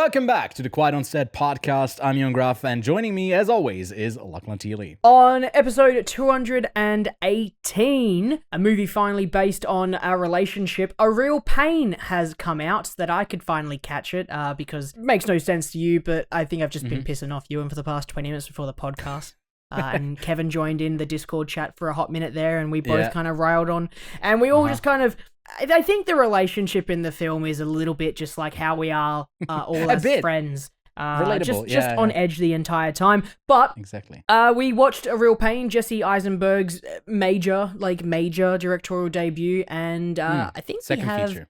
Welcome back to the Quiet on Set podcast. I'm Young Gruff, and joining me, as always, is Lachlan Teely. On episode 218, a movie finally based on our relationship, A Real Pain, has come out that I could finally catch it because it makes no sense to you, but I think I've just been pissing off Ewan for the past 20 minutes before the podcast. And Kevin joined in the Discord chat for a hot minute there, and we both kind of railed on, and we all just kind of... I think the relationship in the film is a little bit just like how we are all as friends. Relatable, just on edge the entire time. But exactly. We watched A Real Pain, Jesse Eisenberg's major directorial debut, and I think second feature.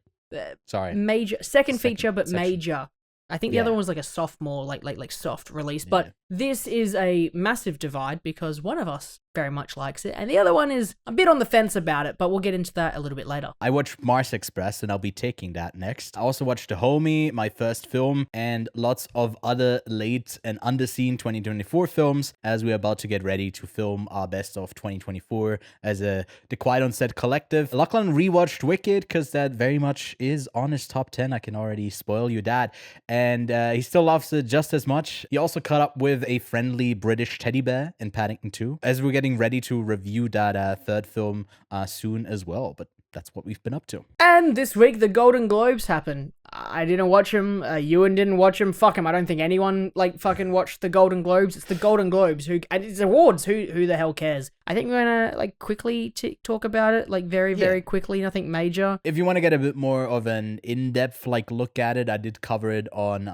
Second feature, but section. Major. I think the other one was like a sophomore, like soft release. But this is a massive divide because one of us very much likes it, and the other one is a bit on the fence about it, but we'll get into that a little bit later. I watched Mars Express, and I'll be taking that next. I also watched Dahomey, my first film, and lots of other late and underseen 2024 films as we're about to get ready to film our best of 2024 as the Quiet on Set collective. Lachlan rewatched Wicked because that very much is on his top 10. I can already spoil you that. And he still loves it just as much. He also caught up with a friendly British teddy bear in Paddington 2, as we're getting ready to review that third film soon as well. But that's what we've been up to. And this week, the Golden Globes happened. I didn't watch them. Ewan didn't watch them. Fuck them. I don't think anyone fucking watched the Golden Globes. It's the Golden Globes. And it's awards. Who the hell cares? I think we're gonna quickly talk about it, very quickly. Nothing major. If you want to get a bit more of an in-depth look at it, I did cover it on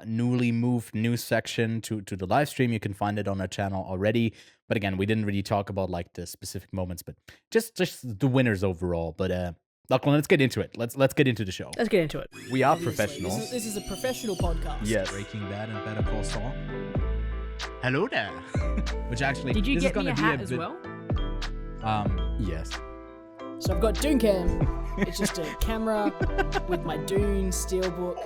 newly moved news section to the live stream. You can find it on our channel already. But again, we didn't really talk about the specific moments, but just the winners overall. But Lachlan, let's get into it. Let's get into the show. Let's get into it. We are professionals. This is a professional podcast. Yes. Breaking Bad and Better Call Saul. Hello there. Which actually, did you get me a hat as well? Yes. So I've got Dooncam. It's just a camera with my Dune steelbook.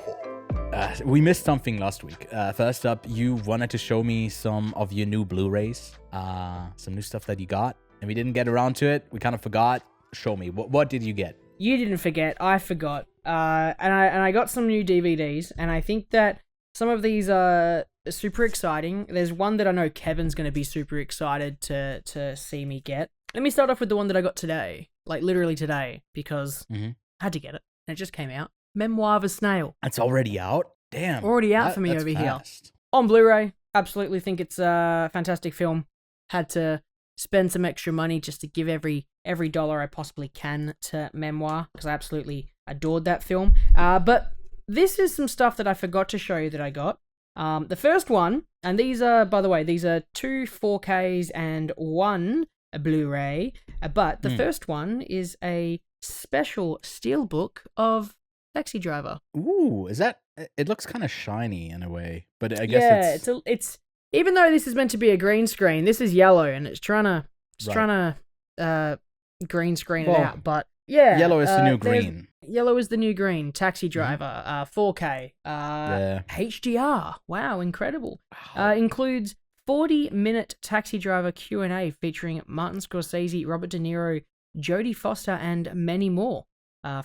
We missed something last week. First up, you wanted to show me some of your new Blu-rays, some new stuff that you got, and we didn't get around to it. We kind of forgot. Show me. What did you get? You didn't forget. I forgot. And I got some new DVDs, and I think that some of these are super exciting. There's one that I know Kevin's going to be super excited to see me get. Let me start off with the one that I got today, literally today, because I had to get it, and it just came out. Memoir of a Snail. It's already out? Damn. Already out for me over fast. Here. On Blu-ray. Absolutely think it's a fantastic film. Had to spend some extra money just to give every dollar I possibly can to Memoir, because I absolutely adored that film. But this is some stuff that I forgot to show you that I got. The first one, and these are, by the way, these are 2 4Ks and 1 Blu-ray. But the first one is a special steelbook of Taxi Driver. Ooh, is that? It looks kind of shiny in a way, but I guess it's even though this is meant to be a green screen, this is yellow and it's trying to green screen it out. But yeah, yellow is the new green. Yellow is the new green. Taxi Driver, 4K, HDR. Wow, incredible. Wow. Includes 40-minute Taxi Driver Q&A featuring Martin Scorsese, Robert De Niro, Jodie Foster, and many more.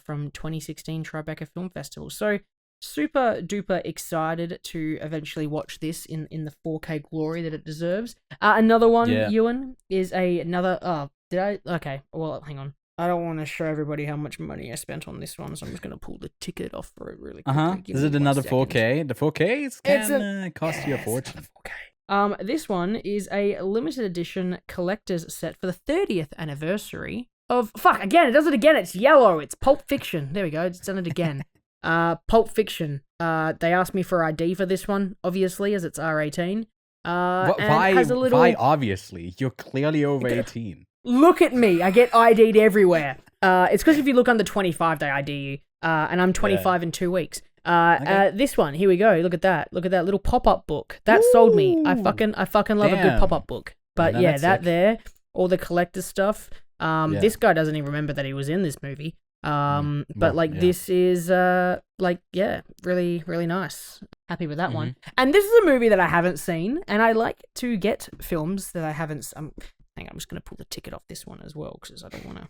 From 2016 Tribeca Film Festival. So super duper excited to eventually watch this in the 4K glory that it deserves. Another one, Ewan, is another... Okay, well, hang on. I don't want to show everybody how much money I spent on this one, so I'm just going to pull the ticket off for it really quickly. Is it another 4K? The 4K can cost you a fortune. 4K. This one is a limited edition collector's set for the 30th anniversary again, it does it again. It's yellow. It's Pulp Fiction. There we go. It's done it again. Pulp Fiction. They asked me for ID for this one, obviously, as it's R18. Why obviously? You're clearly over 18. Look at me. I get ID'd everywhere. It's because if you look under 25, they ID you. And I'm 25 in 2 weeks. This one, here we go. Look at that. Look at that little pop-up book. That sold me. I fucking love a good pop-up book. But that sick. There, all the collector stuff. This guy doesn't even remember that he was in this movie. This is really, really nice. Happy with that one. And this is a movie that I haven't seen, and I like to get films that I haven't. Hang on, I'm just gonna pull the ticket off this one as well because I don't want to.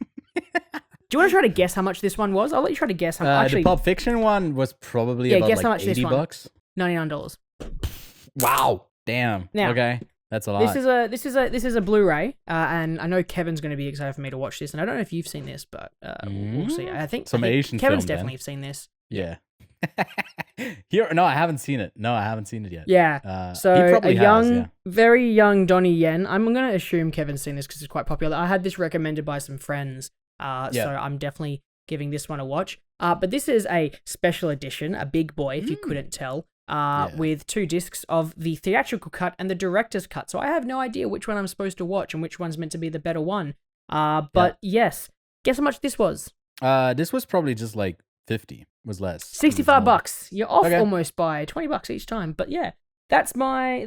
Do you want to try to guess how much this one was? I'll let you try to guess how much. The Pulp Fiction one was probably about guess how much $80. $99. Wow. Damn. Now, okay. That's a lot. This is a Blu-ray, and I know Kevin's going to be excited for me to watch this, and I don't know if you've seen this, but we'll see. I think Asian Kevin's film, definitely then. seen this. Yeah. No, I haven't seen it. No, I haven't seen it yet. Yeah. He So probably has, very young Donnie Yen. I'm going to assume Kevin's seen this because it's quite popular. I had this recommended by some friends, so I'm definitely giving this one a watch. But this is a special edition, a big boy, if you couldn't tell. With 2 discs of the theatrical cut and the director's cut. So I have no idea which one I'm supposed to watch and which one's meant to be the better one. But yes, guess how much this was? This was probably just like 50, was less. $65. You're off almost by $20 each time. But yeah, that's my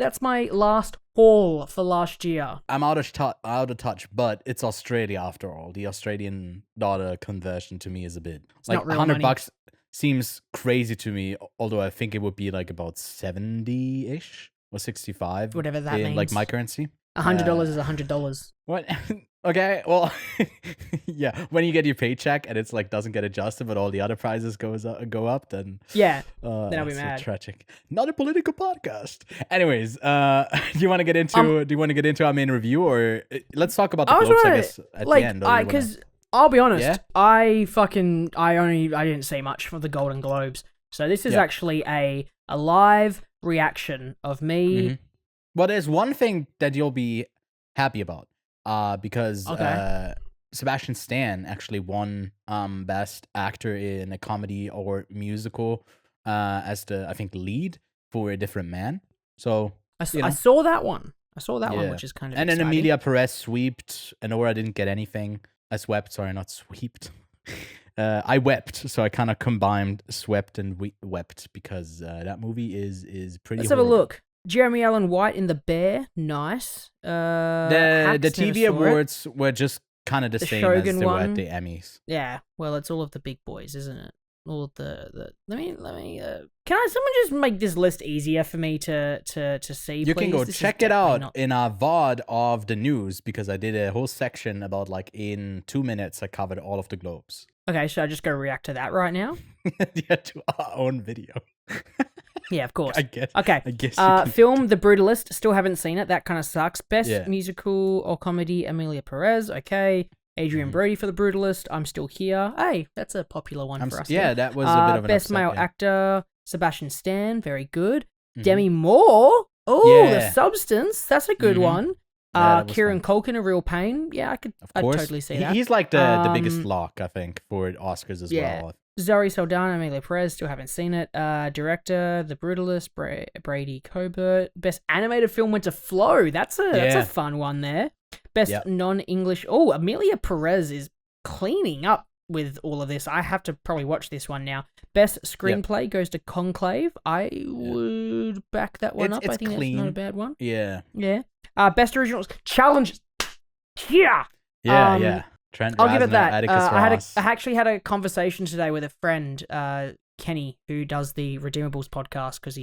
last haul for last year. I'm out of touch, but it's Australia after all. The Australian dollar conversion to me is a bit it's like not real money. $100 seems crazy to me, although I think it would be like about 70-ish or 65. Whatever that means. Like my currency. $100 is $100. What? Okay, well, yeah. When you get your paycheck and it's like doesn't get adjusted, but all the other prices go up, then then I'll be mad. So tragic. Not a political podcast. Anyways, do you want to get into our main review, or let's talk about the Globes? I guess at the end. Because I'll be honest, I didn't see much for the Golden Globes, so this is actually a live reaction of me. Mm-hmm. Well, there's one thing that you'll be happy about. Because Sebastian Stan actually won Best Actor in a Comedy or Musical as the, I think, lead for A Different Man. So I saw that one. Which is kind of and exciting. then Emilia Perez sweeped, and Nora didn't get anything. I not sweeped. I wept, so I kind of combined swept and wept because that movie is pretty. Let's have a look. Jeremy Allen White in The Bear, nice. The TV awards were just kind of the same Shogun as they were one. at the Emmys. Yeah, well, it's all of the big boys, isn't it? All of the. Let me. Can someone just make this list easier for me to see? You please? can go This check is it out not- in our VOD of the news, because I did a whole section about, like, in 2 minutes I covered all of the Globes. Okay, should I just go react to that right now? Yeah, to our own video. Yeah, of course. I guess. Okay. I guess. You can... Film The Brutalist. Still haven't seen it. That kind of sucks. Best musical or comedy, Emilia Perez. Okay. Adrian Brody for The Brutalist. I'm Still Here. Hey, that's a popular one for us. Yeah, that was a bit of an Best upset, male yeah. actor, Sebastian Stan. Very good. Demi Moore. Oh, The Substance. That's a good one. Kieran Culkin, A Real Pain. Yeah, I'd totally see that. He's like the biggest lock, I think, for Oscars as well. Zoe Saldana, Emilia Perez, still haven't seen it. Director, The Brutalist, Brady Colbert. Best animated film went to Flow. That's a fun one there. Best non-English. Oh, Emilia Perez is cleaning up with all of this. I have to probably watch this one now. Best screenplay goes to Conclave. I would back that one up. I think clean. That's not a bad one. Yeah. Yeah. Best originals. Challenges. Yeah. Yeah. Trent I'll give it Reznor, that. Atticus Ross. I actually had a conversation today with a friend, Kenny, who does the Redeemables podcast, because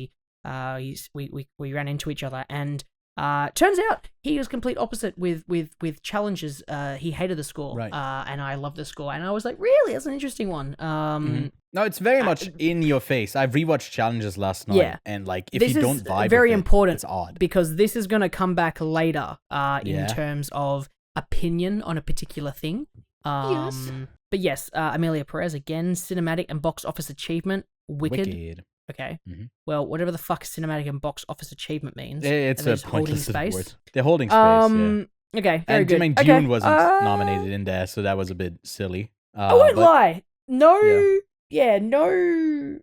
we ran into each other, and turns out he was complete opposite with Challenges. He hated the score, right. And I loved the score, and I was like, really, that's an interesting one. No, it's very much in your face. I've rewatched Challenges last night, and like if this you don't is vibe very with important, it's odd because this is going to come back later in terms of opinion on a particular thing. Yes. But yes, Emilia Perez again, cinematic and box office achievement, Wicked. Okay. Mm-hmm. Well, whatever the fuck cinematic and box office achievement means. It's a pointless space. word. They're holding space. Yeah. Okay, very good. I mean, Dune wasn't nominated in there, so that was a bit silly. I won't lie. No. Yeah, no.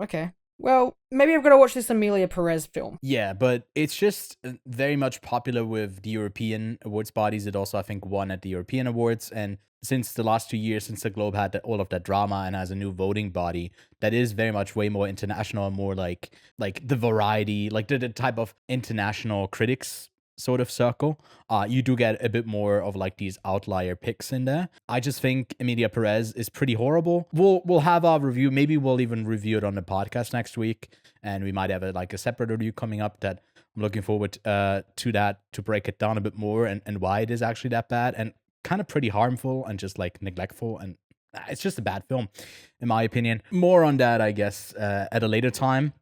Okay. Well, maybe I've got to watch this Emilia Perez film. Yeah, but it's just very much popular with the European awards bodies. It also, I think, won at the European Awards. And since the last 2 years, since the Globe had all of that drama and has a new voting body that is very much way more international and more like the variety, like the type of international critics sort of circle, you do get a bit more of like these outlier picks in there. I just think Emilia Perez is pretty horrible. We'll have our review. Maybe we'll even review it on the podcast next week, and we might have a separate review coming up that I'm looking forward to that, to break it down a bit more and why it is actually that bad and kind of pretty harmful and just like neglectful and It's just a bad film, in my opinion. More on that, I guess, at a later time,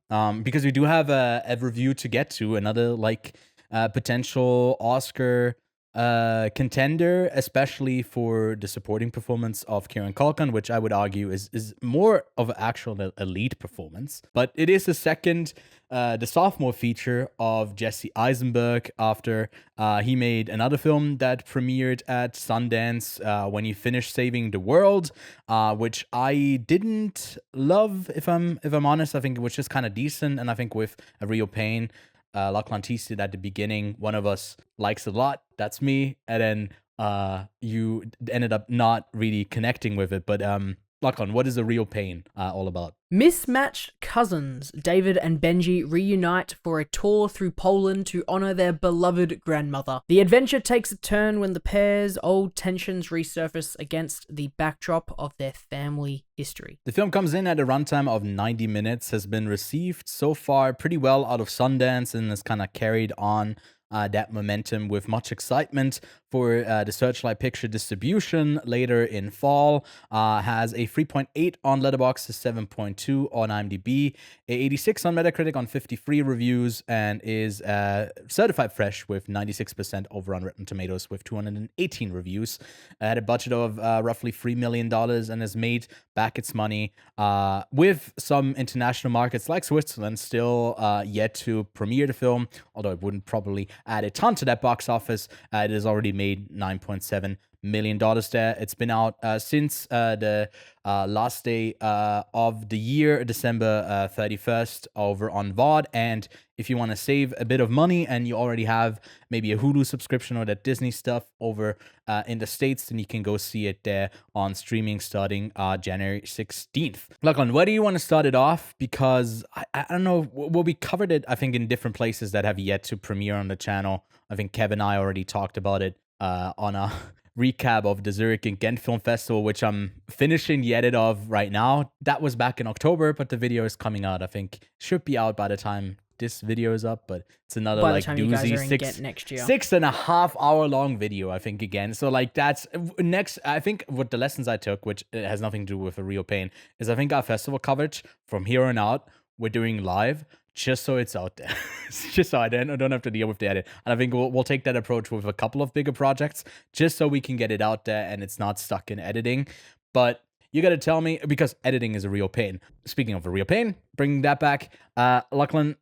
because we do have a review to get to, another like potential Oscar contender, especially for the supporting performance of Kieran Culkin, which I would argue is more of an actual elite performance. But it is the second, the sophomore feature of Jesse Eisenberg after he made another film that premiered at Sundance, When You Finish Saving the World, which I didn't love, if I'm honest. I think it was just kind of decent, and I think with A Real Pain, Lachlan teased it at the beginning. One of us likes it a lot. That's me. And then you ended up not really connecting with it. But Lachlan, what is A Real Pain all about? Mismatched cousins David and Benji reunite for a tour through Poland to honor their beloved grandmother. The adventure takes a turn when the pair's old tensions resurface against the backdrop of their family history. The film comes in at a runtime of 90 minutes, has been received so far pretty well out of Sundance, and has kind of carried on that momentum with much excitement for the Searchlight Picture distribution later in fall. Has a 3.8 on Letterboxd, a 7.2 on IMDb, a 86 on Metacritic on 53 reviews, and is certified fresh with 96% over on Rotten Tomatoes with 218 reviews. Had a budget of roughly $3 million and has made back its money with some international markets like Switzerland still yet to premiere the film, although it wouldn't probably add a ton to that box office. It has already made $9.7 million there. It's been out since the last day of the year, December 31st, over on VOD. And if you want to save a bit of money and you already have maybe a Hulu subscription or that Disney stuff over in the States, then you can go see it there on streaming starting January 16th. Lachlan, where do you want to start it off? Because I don't know, well, we covered it, I think, in different places that have yet to premiere on the channel. I think Kev and I already talked about it on a recap of the Zurich and Ghent Film Festival, which I'm finishing the edit of right now. That was back in October, but the video is coming out. I think should be out by the time this video is up, but it's another By the like time you guys are doozy in Ghent next year. 6.5 hour long video, I think, again. So like that's next. I think what the lessons I took, which has nothing to do with A Real Pain, is I think our festival coverage from here on out, we're doing live just so it's out there. Just so I don't have to deal with the edit. And I think we'll take that approach with a couple of bigger projects, just so we can get it out there and it's not stuck in editing. But you got to tell me, because editing is a real pain. Speaking of A Real Pain, bringing that back, Lachlan,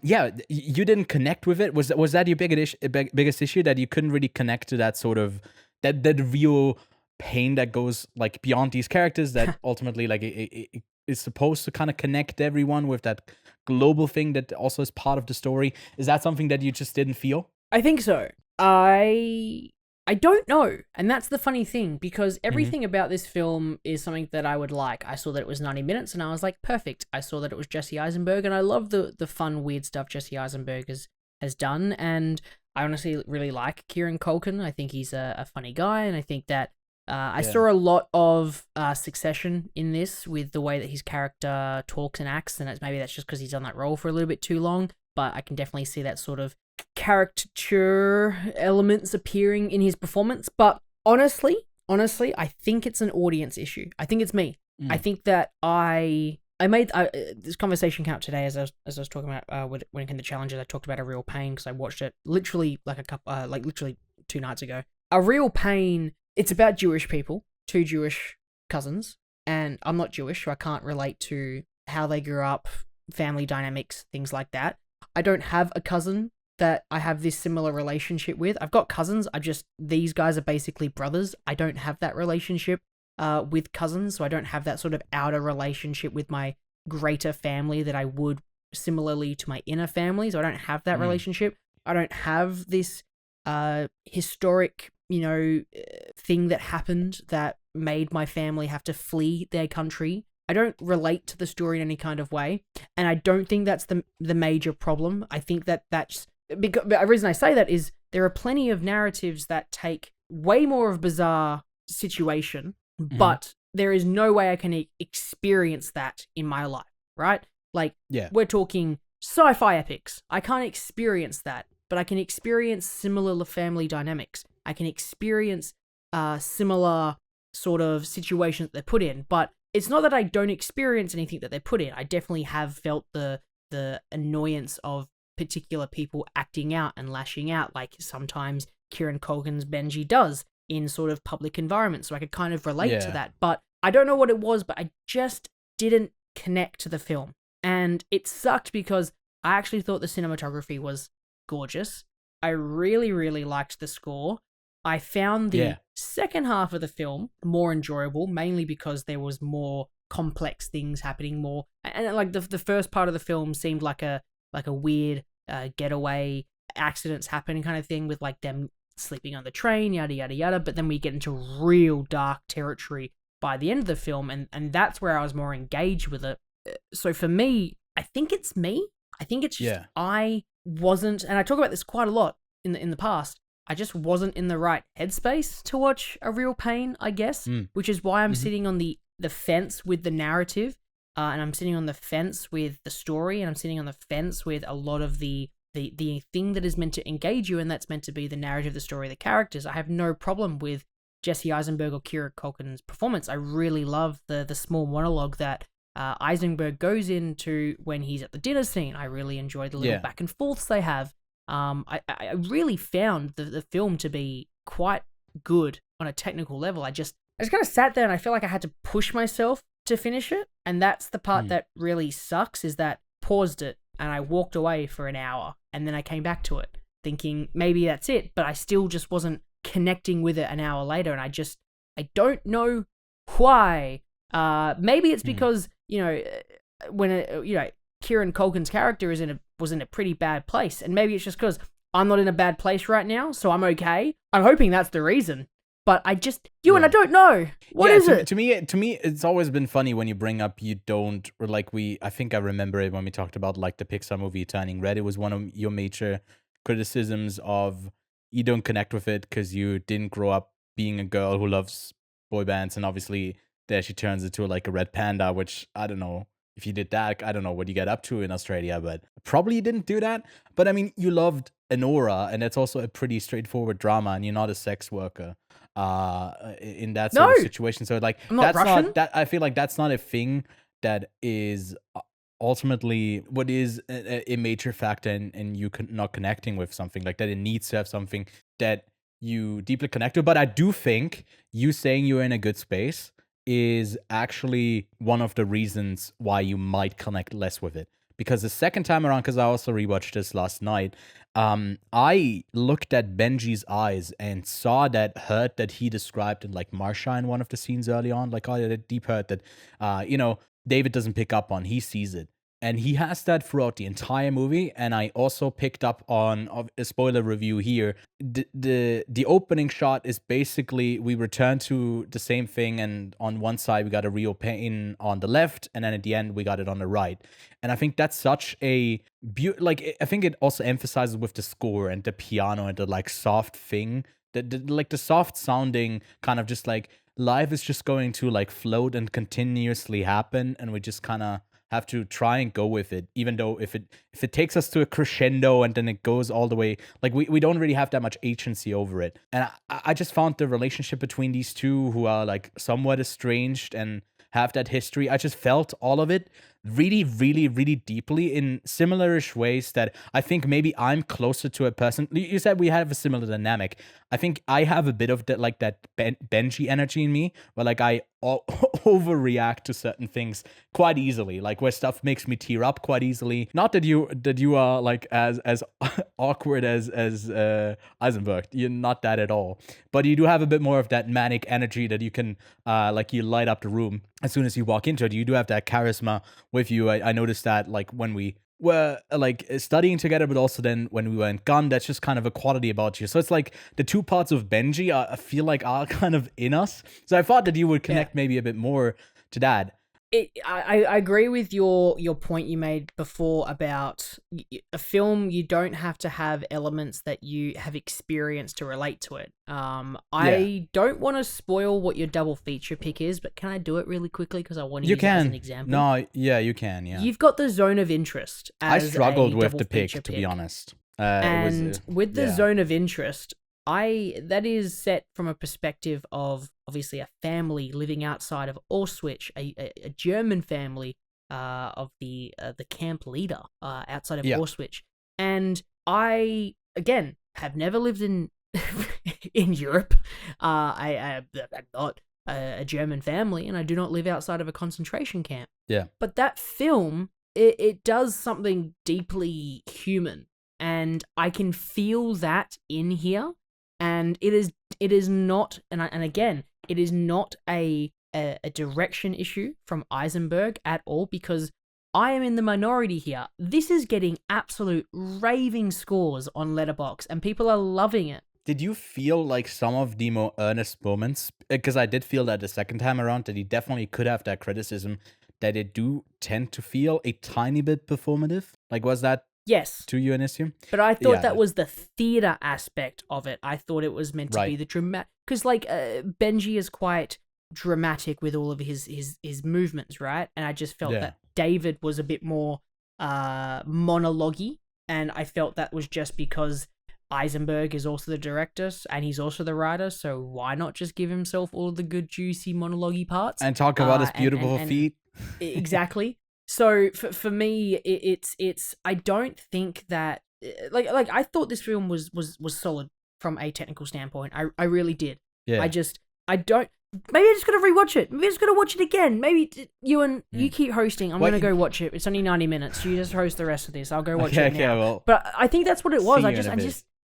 yeah, you didn't connect with it. Was that your biggest issue, that you couldn't really connect to that sort of, that real pain that goes like beyond these characters, that ultimately like it is supposed to kind of connect everyone with that global thing that also is part of the story? Is that something that you just didn't feel? I think so. I don't know. And that's the funny thing, because everything about this film is something that I would like. I saw that it was 90 minutes and I was like, perfect. I saw that it was Jesse Eisenberg, and I love the fun, weird stuff Jesse Eisenberg has done. And I honestly really like Kieran Culkin. I think he's a funny guy, and I think that I saw a lot of Succession in this, with the way that his character talks and acts, and maybe that's just because he's done that role for a little bit too long, but I can definitely see that sort of caricature elements appearing in his performance. But honestly, I think it's an audience issue. I think it's me. I think that I made this conversation came up today as I was talking about when it came to challenges. I talked about A Real Pain because I watched it literally literally 2 nights ago. A Real Pain. It's about Jewish people, 2 Jewish cousins, and I'm not Jewish, so I can't relate to how they grew up, family dynamics, things like that. I don't have a cousin that I have this similar relationship with. I've got cousins, these guys are basically brothers. I don't have that relationship with cousins, so I don't have that sort of outer relationship with my greater family that I would similarly to my inner family, so I don't have that relationship. I don't have this historic thing that happened that made my family have to flee their country. I don't relate to the story in any kind of way, and I don't think that's the major problem. I think that's because the reason I say that is there are plenty of narratives that take way more of a bizarre situation, but there is no way I can experience that in my life, right? Like, we're talking sci-fi epics. I can't experience that, but I can experience similar family dynamics. I can experience similar sort of situation that they're put in. But it's not that I don't experience anything that they're put in. I definitely have felt the annoyance of particular people acting out and lashing out, like sometimes Kieran Culkin's Benji does in sort of public environments. So I could kind of relate to that. But I don't know what it was, but I just didn't connect to the film. And it sucked because I actually thought the cinematography was gorgeous. I really, really liked the score. I found the second half of the film more enjoyable, mainly because there was more complex things happening, more, and like the first part of the film seemed like a weird getaway, accidents happening kind of thing, with like them sleeping on the train, yada yada yada. But then we get into real dark territory by the end of the film, and that's where I was more engaged with it. So for me, I think it's me. I think it's just I wasn't, and I talk about this quite a lot in the past. I just wasn't in the right headspace to watch A Real Pain, I guess, which is why I'm sitting on the fence with the narrative, and I'm sitting on the fence with the story, and I'm sitting on the fence with a lot of the thing that is meant to engage you, and that's meant to be the narrative, the story, the characters. I have no problem with Jesse Eisenberg or Kieran Culkin's performance. I really love the small monologue that Eisenberg goes into when he's at the dinner scene. I really enjoyed the little back and forths they have. I really found the film to be quite good on a technical level. I just kind of sat there and I feel like I had to push myself to finish it. And that's the part that really sucks, is that paused it and I walked away for an hour and then I came back to it thinking maybe that's it, but I still just wasn't connecting with it an hour later. And I don't know why. Maybe it's because, when Kieran Culkin's character was in a pretty bad place, and maybe it's just because I'm not in a bad place right now, so I'm okay. I'm hoping that's the reason. But I just, and I don't know. What is it? To me, it's always been funny when you bring up you don't, or like I think I remember it when we talked about like the Pixar movie Turning Red. It was one of your major criticisms of you don't connect with it because you didn't grow up being a girl who loves boy bands, and obviously there she turns into like a red panda, which I don't know. If you did that, I don't know what you get up to in Australia, but probably you didn't do that. But I mean, you loved Anora, and it's also a pretty straightforward drama, and you're not a sex worker in that sort of situation. So like, I feel like that's not a thing that is ultimately what is a major factor in you not connecting with something like that. It needs to have something that you deeply connect to. But I do think you saying you're in a good space is actually one of the reasons why you might connect less with it. Because the second time around, because I also rewatched this last night, I looked at Benji's eyes and saw that hurt that he described in like Marsha in one of the scenes early on, like that deep hurt that David doesn't pick up on. He sees it. And he has that throughout the entire movie. And I also picked up on a spoiler review here. The opening shot is basically we return to the same thing. And on one side, we got a real pain on the left. And then at the end, we got it on the right. And I think that's such a I think it also emphasizes with the score and the piano and the like soft thing, the soft sounding kind of just like life is just going to like float and continuously happen. And we just kind of have to try and go with it, even though if it takes us to a crescendo and then it goes all the way, like we don't really have that much agency over it. And I just found the relationship between these two who are like somewhat estranged and have that history, I just felt all of it really, really, really deeply in similar-ish ways that I think maybe I'm closer to a person. You said we have a similar dynamic. I think I have a bit of that, like that Benji energy in me, where like I overreact to certain things quite easily, like where stuff makes me tear up quite easily. Not that you are like as awkward as Eisenberg. You're not that at all, but you do have a bit more of that manic energy that you can like you light up the room as soon as you walk into it. You do have that charisma with you. I noticed that like when we were like studying together, but also then when we were in Gun, that's just kind of a quality about you. So it's like the two parts of Benji I feel like are kind of in us. So I thought that you would connect maybe a bit more to that. I agree with your point you made before about a film. You don't have to have elements that you have experienced to relate to it. I don't want to spoil what your double feature pick is, but can I do it really quickly because I want to use it as an example? No, yeah, you can. Yeah, you've got the Zone of Interest. I struggled with the pick, to be honest. With the Zone of Interest, that is set from a perspective of obviously a family living outside of Auschwitz, a German family of the camp leader outside of Auschwitz. And I, again, have never lived in in Europe. I'm not a German family, and I do not live outside of a concentration camp. Yeah. But that film, it does something deeply human, and I can feel that in here. And it is not, and again, it is not a direction issue from Eisenberg at all, because I am in the minority here. This is getting absolute raving scores on Letterboxd, and people are loving it. Did you feel like some of the more earnest moments, because I did feel that the second time around, that he definitely could have that criticism, that it do tend to feel a tiny bit performative? Like, was that yes to you an issue? But I thought that was the theater aspect of it. I thought it was meant to be the dramatic, because like Benji is quite dramatic with all of his movements, right? And I just felt that David was a bit more monologue-y, and I felt that was just because Eisenberg is also the director and he's also the writer, so why not just give himself all of the good juicy monologue-y parts and talk about his beautiful feet? Exactly. So for me, it's I don't think that like I thought this film was solid from a technical standpoint. I really did. Yeah. I don't. Maybe I just gotta rewatch it. Maybe I just gotta watch it again. Maybe you keep hosting. I'm gonna go watch it. It's only 90 minutes. You just host the rest of this. I'll go watch it now. Well, but I think that's what it was.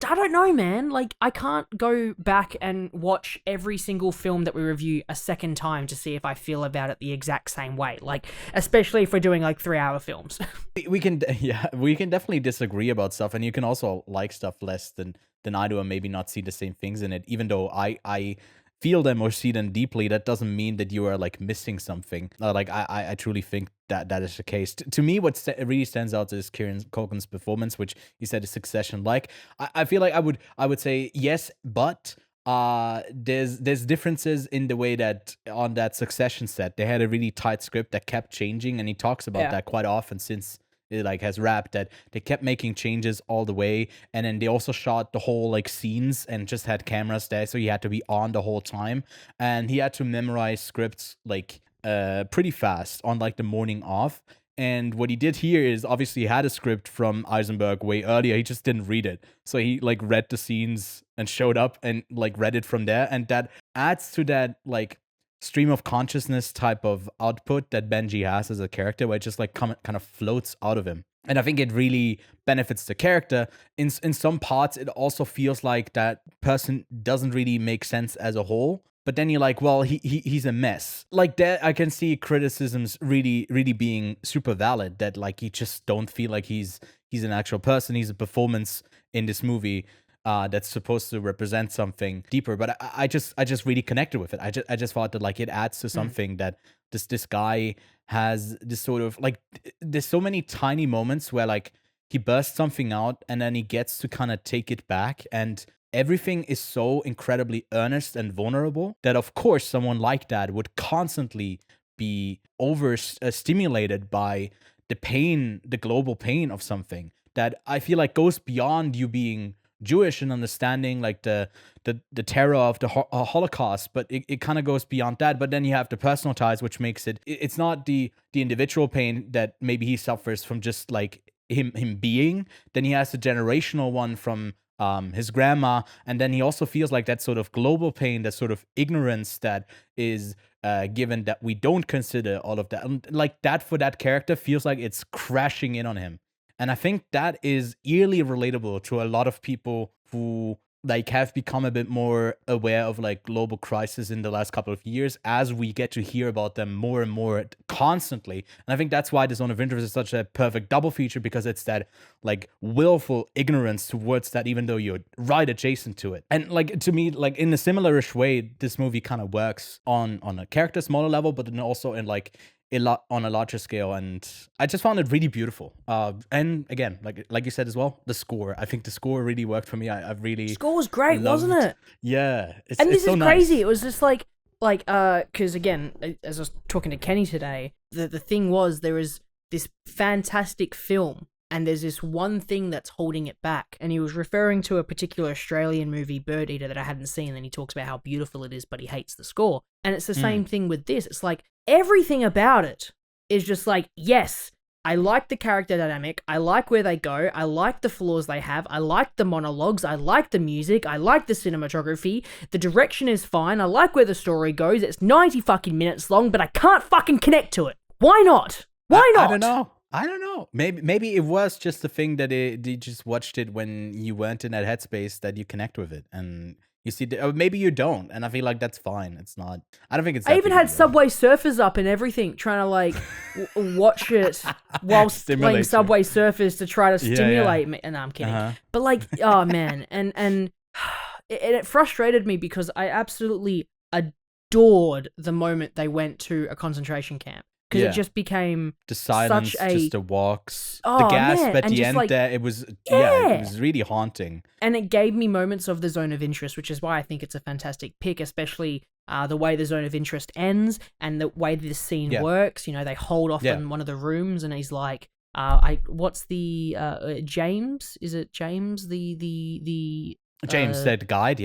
I don't know, man. Like, I can't go back and watch every single film that we review a second time to see if I feel about it the exact same way. Like, especially if we're doing like 3-hour films. we can definitely disagree about stuff, and you can also like stuff less than I do, and maybe not see the same things in it. Even though I feel them or see them deeply, that doesn't mean that you are like missing something. Like I truly think that is the case. To me, what really stands out is Kieran Culkin's performance, which you said is Succession like. I feel like I would say yes, but there's differences in the way that on that Succession set they had a really tight script that kept changing, and he talks about that quite often since it like has wrapped, that they kept making changes all the way, and then they also shot the whole like scenes and just had cameras there, so he had to be on the whole time, and he had to memorize scripts like pretty fast on like the morning off. And what he did here is obviously he had a script from Eisenberg way earlier, he just didn't read it, so he like read the scenes and showed up and like read it from there, and that adds to that like stream of consciousness type of output that Benji has as a character, where it just like kind of floats out of him. And I think it really benefits the character. In some parts, it also feels like that person doesn't really make sense as a whole. But then you're like, well, he's a mess. Like that, I can see criticisms really being super valid. That like you just don't feel like he's an actual person. He's a performance in this movie that's supposed to represent something deeper. But I just really connected with it. I just thought that like it adds to something that this guy has this sort of like, there's so many tiny moments where like he bursts something out and then he gets to kind of take it back, and everything is so incredibly earnest and vulnerable that of course someone like that would constantly be overstimulated by the pain, the global pain of something that I feel like goes beyond you being Jewish and understanding like the terror of the Holocaust, but it kind of goes beyond that. But then you have the personal ties, which makes it's not the individual pain that maybe he suffers from just like him being. Then he has the generational one from his grandma, and then he also feels like that sort of global pain, that sort of ignorance that is given, that we don't consider all of that, and like that for that character feels like it's crashing in on him. And I think that is eerily relatable to a lot of people who like have become a bit more aware of like global crisis in the last couple of years, as we get to hear about them more and more constantly. And I think that's why The Zone of Interest is such a perfect double feature, because it's that like willful ignorance towards that, even though you're right adjacent to it. And like to me, like in a similarish way, this movie kind of works on a character smaller level, but then also in like on a larger scale, and I just found it really beautiful. And again, like you said as well, the score. I think the score really worked for me. I've really score was great, wasn't it? Yeah, and this is crazy. It was just like because again, as I was talking to Kenny today, the thing was there was this fantastic film and there's this one thing that's holding it back. And he was referring to a particular Australian movie, Bird Eater, that I hadn't seen, and then he talks about how beautiful it is, but he hates the score. And it's the same thing with this. It's like, everything about it is just like, yes, I like the character dynamic, I like where they go, I like the flaws they have, I like the monologues, I like the music, I like the cinematography, the direction is fine, I like where the story goes, it's 90 fucking minutes long, but I can't fucking connect to it. Why not? Why not? I don't know. Maybe it was just the thing that you just watched it when you weren't in that headspace that you connect with it, and you see, or maybe you don't, and I feel like that's fine. It's not. I don't think it's. I even had Subway Surfers up and everything, trying to like watch it whilst playing Subway Surfers to try to stimulate me. And no, I'm kidding. But like, oh man, and it frustrated me because I absolutely adored the moment they went to a concentration camp. Because it just became the silence, just the walks, oh, the gasp man. at the end. Like, there, it was it was really haunting. And it gave me moments of the zone of interest, which is why I think it's a fantastic pick, especially the way the zone of interest ends and the way this scene works. You know, they hold off in one of the rooms, and he's like, what's the James? Is it James? The James, that guide,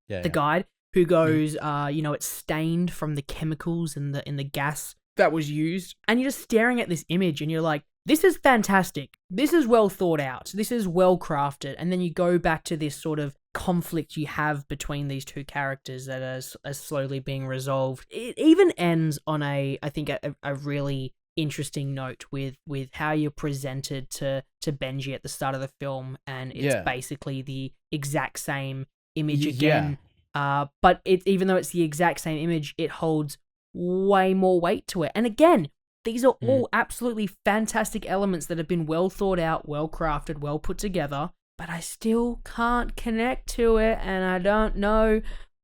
the guide who goes, it's stained from the chemicals in the gas that was used, and you're just staring at this image and you're like, this is fantastic, this is well thought out, this is well crafted. And then you go back to this sort of conflict you have between these two characters that are slowly being resolved. It even ends on I think a really interesting note with how you're presented to Benji at the start of the film, and it's basically the exact same image again. But even though it's the exact same image, it holds way more weight to it. And again, these are all absolutely fantastic elements that have been well thought out, well crafted, well put together, but I still can't connect to it, and I don't know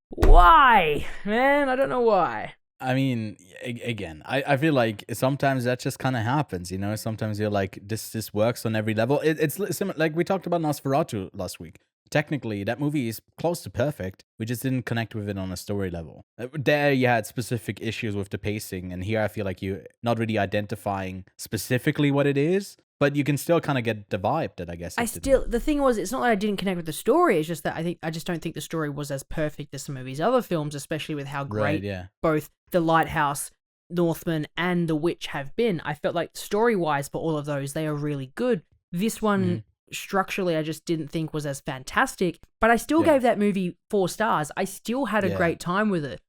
why. Man, I don't know why. I mean, again, I feel like sometimes that just kind of happens, you know? Sometimes you're like, this works on every level. It's similar, like we talked about Nosferatu last week. Technically, that movie is close to perfect. We just didn't connect with it on a story level. There, you had specific issues with the pacing, and here I feel like you're not really identifying specifically what it is, but you can still kind of get the vibe that I guess. The thing was, it's not that I didn't connect with the story. It's just that I just don't think the story was as perfect as some of his other films, especially with how great both The Lighthouse, Northman, and The Witch have been. I felt like story-wise for all of those, they are really good. This one, structurally, I just didn't think was as fantastic, but I still gave that movie 4 stars. I still had a great time with it.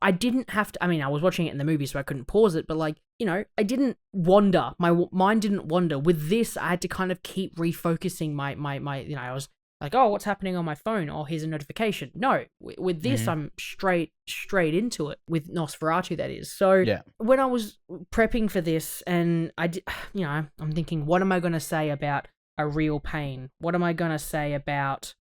I didn't have to, I was watching it in the movie, so I couldn't pause it, but like, I didn't wander. My mind didn't wander. With this, I had to kind of keep refocusing my I was like, oh, what's happening on my phone? Oh, here's a notification. No, with this, I'm straight into it, with Nosferatu, that is. So when I was prepping for this, and I'm thinking, what am I going to say about A Real Pain? What am I going to say about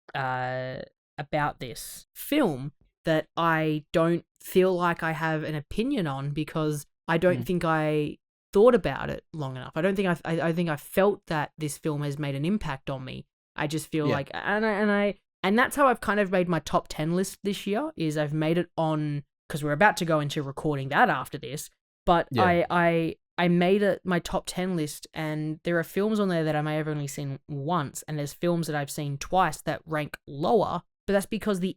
this film that I don't feel like I have an opinion on, because I don't think I thought about it long enough. I don't think I think I felt that this film has made an impact on me. I just feel like, and that's how I've kind of made my top 10 list this year, is I've made it on, because we're about to go into recording that after this, but I made it my top 10 list, and there are films on there that I may have only seen once, and there's films that I've seen twice that rank lower, but that's because the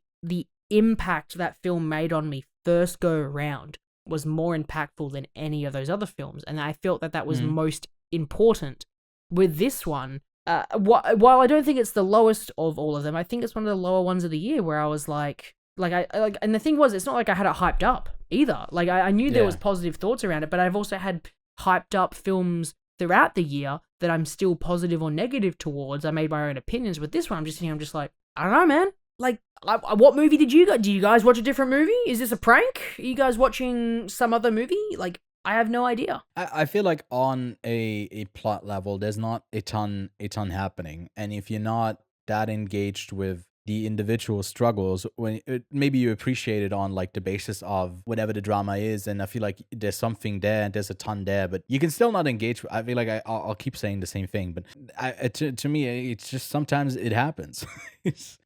impact that film made on me first go around was more impactful than any of those other films, and I felt that was most important. With this one, while I don't think it's the lowest of all of them, I think it's one of the lower ones of the year, where I was like, and the thing was, it's not like I had it hyped up either. Like, I knew there was positive thoughts around it, but I've also had hyped up films throughout the year that I'm still positive or negative towards. I made my own opinions. With this one, I'm just like, I don't know, man. Like, what movie did you guys? Do you guys watch a different movie? Is this a prank? Are you guys watching some other movie? Like, I have no idea. I feel like on a plot level, there's not a ton happening, and if you're not that engaged with the individual struggles, when maybe you appreciate it on like the basis of whatever the drama is, and I feel like there's something there and there's a ton there, but you can still not engage. I feel like I'll keep saying the same thing, but to me, it's just sometimes it happens.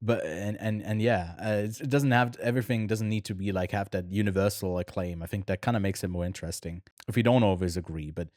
But it doesn't have, everything doesn't need to be like have that universal acclaim. I think that kind of makes it more interesting if we don't always agree. But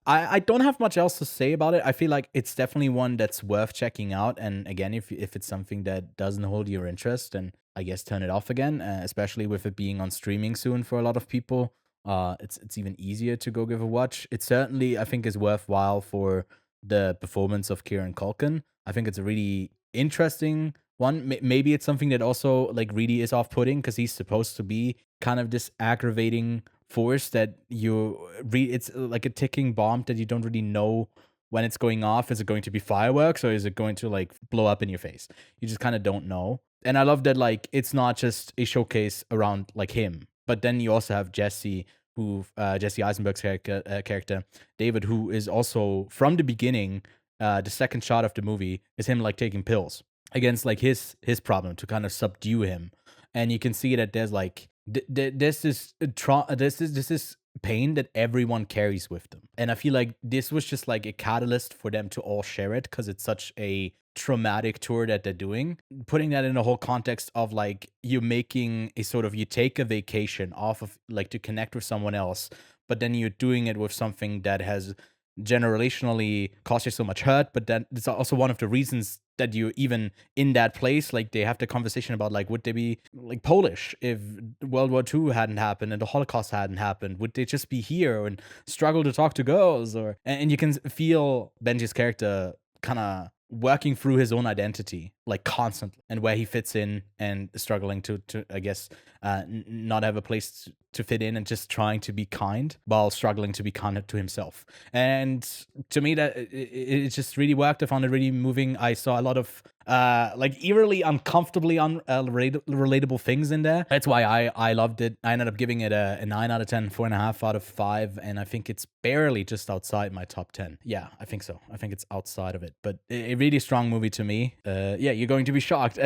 I don't have much else to say about it. I feel like it's definitely one that's worth checking out. And again, if it's something that doesn't hold your interest, then I guess turn it off again. Especially with it being on streaming soon for a lot of people, it's even easier to go give a watch. It certainly, I think, is worthwhile for the performance of Kieran Culkin. I think it's a really interesting one. Maybe it's something that also like really is off-putting because he's supposed to be kind of this aggravating force that it's like a ticking bomb that you don't really know when it's going off. Is it going to be fireworks or is it going to like blow up in your face? You just kind of don't know. And I love that like it's not just a showcase around like him, but then you also have Jesse, who Jesse Eisenberg's character David, who is also from the beginning. The second shot of the movie is him like taking pills against like his problem to kind of subdue him, and you can see that there's like this is this is pain that everyone carries with them, and I feel like this was just like a catalyst for them to all share it because it's such a traumatic tour that they're doing. Putting that in a whole context of like you making a sort of, you take a vacation off of like to connect with someone else, but then you're doing it with something that has generationally caused you so much hurt, but then it's also one of the reasons that you're even in that place. Like they have the conversation about like, would they be like Polish if World War II hadn't happened and the Holocaust hadn't happened? Would they just be here and struggle to talk to girls? Or and you can feel Benji's character kind of working through his own identity like constantly, and where he fits in and struggling to I guess not have a place to fit in, and just trying to be kind while struggling to be kind to himself. And to me, that it just really worked. I found it really moving. I saw a lot of like eerily uncomfortably relatable things in there. That's why I loved it. I ended up giving it a 9 out of 10, 4.5 out of 5, and I think it's barely just outside my top 10. Yeah, I think so. I think it's outside of it, but a really strong movie to me. Yeah, you're going to be shocked.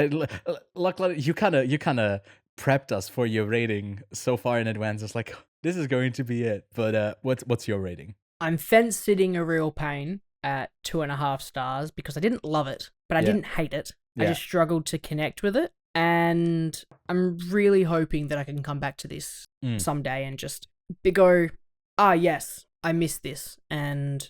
Luckily, you kind of prepped us for your rating so far in advance. It's like, this is going to be it. But what's your rating? I'm fence sitting A Real Pain at 2.5 stars because I didn't love it, but I didn't hate it. I just struggled to connect with it. And I'm really hoping that I can come back to this someday and just go, yes, I missed this, and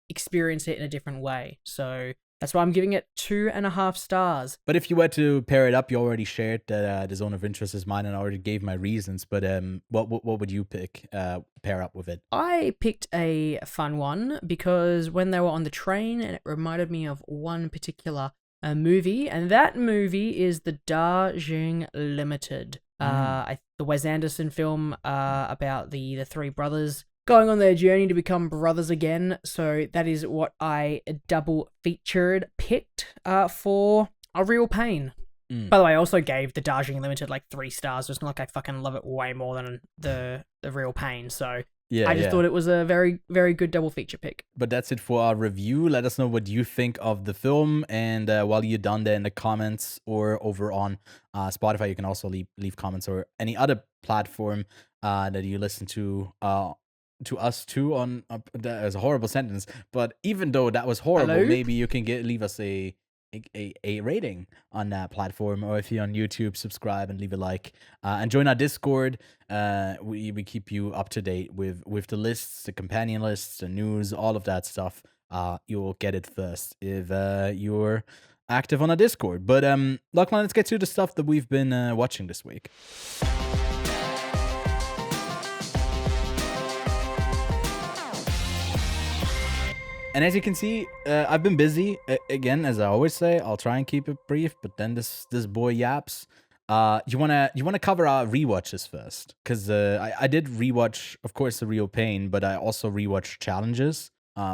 experience it in a different way. So that's why I'm giving it 2.5 stars. But if you were to pair it up, you already shared that the zone of interest is mine, and I already gave my reasons. But what would you pick? Pair up with it. I picked a fun one because when they were on the train, and it reminded me of one particular movie, and that movie is the Darjeeling Limited, the Wes Anderson film about the three brothers going on their journey to become brothers again. So that is what I double featured picked for A Real Pain. By the way, I also gave the Darjeeling Limited like 3 stars. It's not like I fucking love it way more than the Real Pain. So I just thought it was a very, very good double feature pick. But that's it for our review. Let us know what you think of the film. And while you're done there in the comments or over on Spotify, you can also leave comments, or any other platform that you listen to us too on. That is a horrible sentence, but even though that was horrible, maybe you can leave us a rating on that platform, or if you're on YouTube, subscribe and leave a like, and join our Discord. We keep you up to date with the lists, the companion lists, the news, all of that stuff. You will get it first if you're active on our Discord. But Lachlan, let's get to the stuff that we've been watching this week. And as you can see, I've been busy. Again, as I always say, I'll try and keep it brief, but then this boy yaps. You wanna cover our rewatches first? Because I did rewatch, of course, The Real Pain, but I also rewatched challenges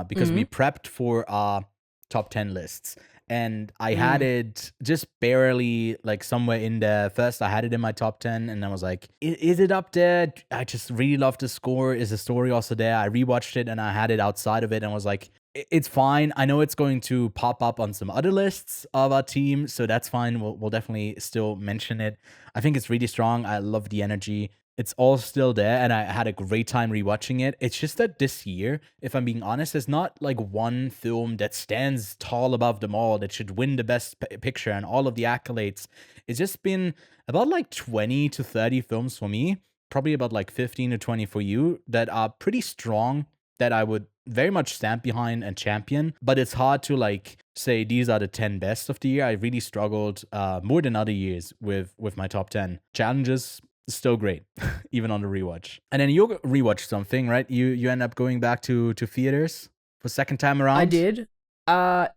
because we prepped for our top 10 lists. And I had it just barely like somewhere in there. First, I had it in my top 10, and I was like, is it up there? I just really love the score. Is the story also there? I rewatched it, and I had it outside of it, and was like, it's fine. I know it's going to pop up on some other lists of our team, so that's fine. We'll definitely still mention it. I think it's really strong. I love the energy. It's all still there, and I had a great time rewatching it. It's just that this year, if I'm being honest, there's not like one film that stands tall above them all that should win the best picture and all of the accolades. It's just been about like 20 to 30 films for me, probably about like 15 to 20 for you, that are pretty strong, that I would very much stand behind and champion, but it's hard to like say these are the 10 best of the year. I really struggled more than other years with my top 10 challenges. Still great, even on the rewatch. And then you rewatched something, right? You end up going back to theaters for second time around. I did.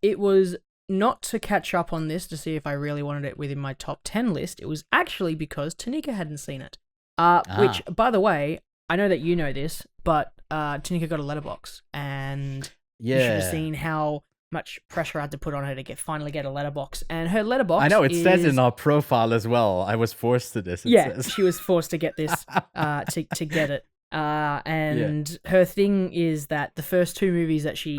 It was not to catch up on this to see if I really wanted it within my top 10 list. It was actually because Tanika hadn't seen it. Which, by the way, I know that you know this, but Tanika got a Letterboxd, and you should have seen how much pressure I had to put on her to finally get a Letterboxd. And her Letterboxd, I know, says in our profile as well. I was forced to this. Says. She was forced to get this to get it. And her thing is that the first two movies that she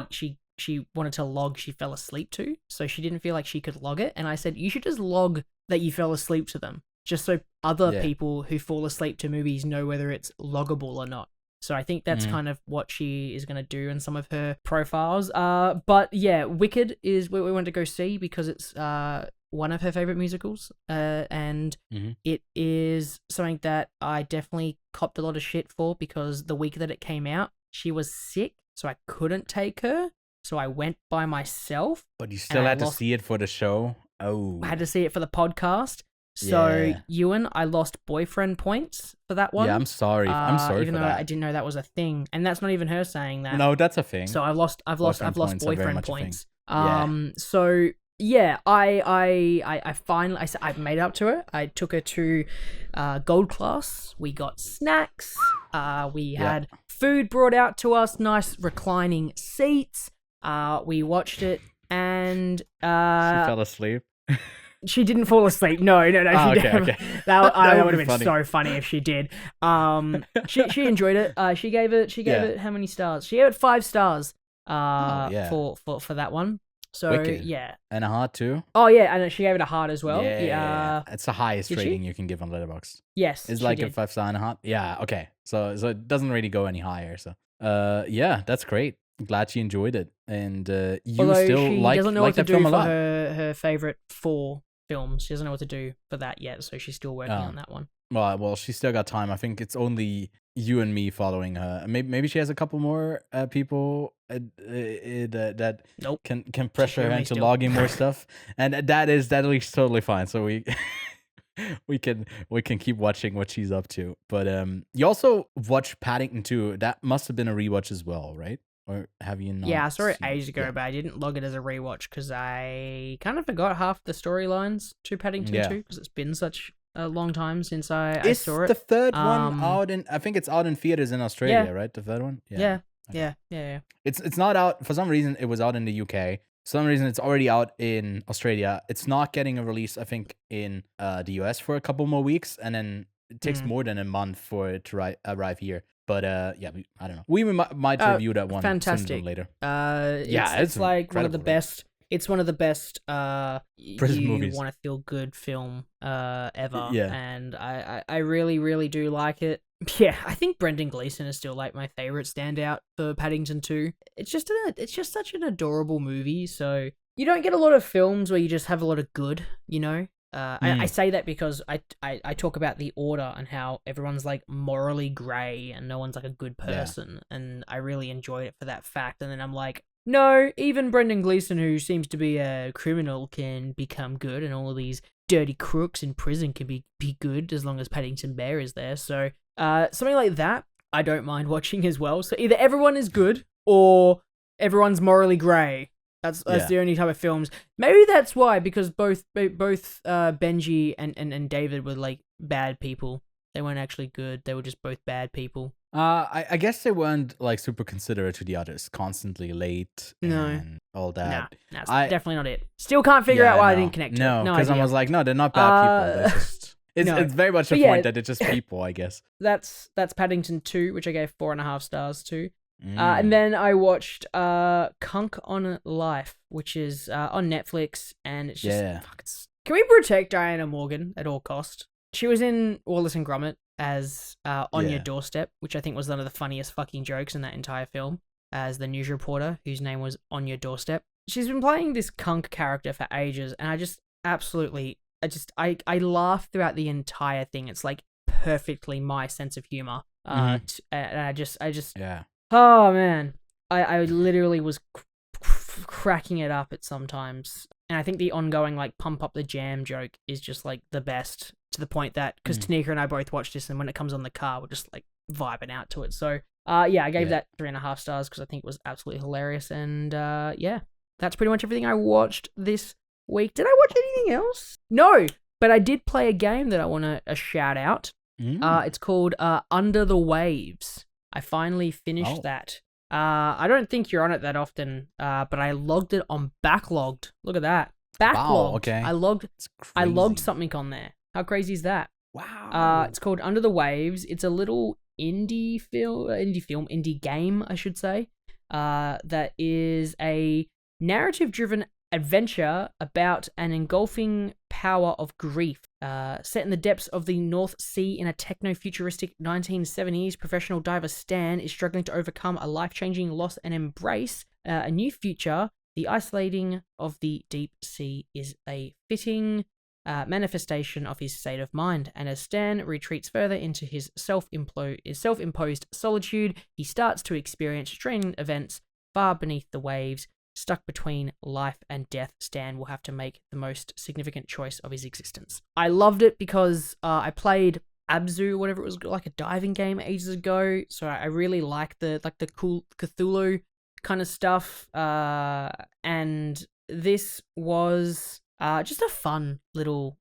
wanted to log, she fell asleep to, so she didn't feel like she could log it. And I said, you should just log that you fell asleep to them, just so other people who fall asleep to movies know whether it's loggable or not. So I think that's kind of what she is going to do in some of her profiles. But yeah, Wicked is what we want to go see because it's one of her favorite musicals. And it is something that I definitely copped a lot of shit for because the week that it came out, she was sick, so I couldn't take her. So I went by myself. But you still had to see it for the show? Oh. I had to see it for the podcast. So, Ewan, I lost boyfriend points for that one. Yeah, I'm sorry. I'm sorry even for though that. I didn't know that was a thing, and that's not even her saying that. No, that's a thing. So I've lost boyfriend points. Yeah. So yeah, I finally I made it up to her. I took her to Gold Class. We got snacks. We had food brought out to us. Nice reclining seats. We watched it, and she fell asleep. She didn't fall asleep. No, she didn't. Okay. That would have been so funny if she did. She enjoyed it. She gave it how many stars? She gave it 5 stars. For that one. So Wicked. Yeah. And a heart too. Oh yeah, and she gave it a heart as well. Yeah. It's the highest rating you can give on Letterboxd. Yes. It's like a 5-star and a heart. Yeah. Okay. So it doesn't really go any higher. So that's great. Glad she enjoyed it, and you Although still she like doesn't know like what to that film do a for lot. her favorite 4 films. She doesn't know what to do for that yet, so she's still working on that one. Well, she's still got time. I think it's only you and me following her. Maybe she has a couple more people that can pressure her into logging more stuff, and that is totally fine. So we can keep watching what she's up to. But you also watched Paddington 2. That must have been a rewatch as well, right? Or have you not? Yeah, I saw it ages ago, but I didn't log it as a rewatch because I kind of forgot half the storylines to Paddington 2 because it's been such a long time since I saw it. Is the third one out in? I think it's out in theaters in Australia, right? The third one. Yeah. It's not out for some reason. It was out in the UK. For some reason, it's already out in Australia. It's not getting a release, I think, in the US for a couple more weeks, and then it takes more than a month for it to arrive here. But I don't know. We might review that one fantastic later. It's like one of the best. It's one of the best prison movies. Want to feel good film ever. Yeah. And I really, really do like it. Yeah, I think Brendan Gleeson is still like my favorite standout for Paddington 2. It's just such an adorable movie. So you don't get a lot of films where you just have a lot of good, you know. I say that because I talk about The Order and how everyone's like morally grey and no one's like a good person, and I really enjoyed it for that fact. And then I'm like, no, even Brendan Gleeson, who seems to be a criminal, can become good, and all of these dirty crooks in prison can be good as long as Paddington Bear is there. So something like that I don't mind watching as well. So either everyone is good or everyone's morally grey. That's the only type of films. Maybe that's why, because both Benji and David were like bad people. They weren't actually good. They were just both bad people. I guess they weren't like super considerate to the others. Constantly late and all that. Nah, that's definitely not it. Still can't figure out why I didn't connect to it. No, because I was like, no, they're not bad people. They're just it's very much the point that they're just people, I guess. That's Paddington 2, which I gave 4.5 stars to. And then I watched Cunk on Life, which is on Netflix, and it's just can we protect Diana Morgan at all cost? She was in Wallace and Gromit as On Your Doorstep, which I think was one of the funniest fucking jokes in that entire film, as the news reporter whose name was On Your Doorstep. She's been playing this Cunk character for ages, and I just absolutely I laugh throughout the entire thing. It's like perfectly my sense of humor. And I just oh man, I literally was cracking it up at sometimes. And I think the ongoing, like, pump up the jam joke is just, like, the best, to the point that, because Tanika and I both watched this, and when it comes on the car, we're just, like, vibing out to it. So, yeah, I gave that 3.5 stars because I think it was absolutely hilarious. And, yeah, that's pretty much everything I watched this week. Did I watch anything else? No, but I did play a game that I want to shout out. It's called Under the Waves. I finally finished that. I don't think you're on it that often, but I logged it on Backlogged. Look at that. Backlogged. Wow, okay. I logged something on there. How crazy is that? Wow. It's called Under the Waves. It's a little indie game, I should say. That is a narrative-driven adventure about an engulfing power of grief. Set in the depths of the North Sea in a techno-futuristic 1970s, professional diver Stan is struggling to overcome a life-changing loss and embrace a new future. The isolating of the deep sea is a fitting manifestation of his state of mind, and as Stan retreats further into his self-imposed solitude, he starts to experience strange events far beneath the waves. Stuck between life and death, Stan will have to make the most significant choice of his existence. I loved it because I played Abzu, whatever it was, like a diving game ages ago. So I really like the cool Cthulhu kind of stuff. And this was just a fun little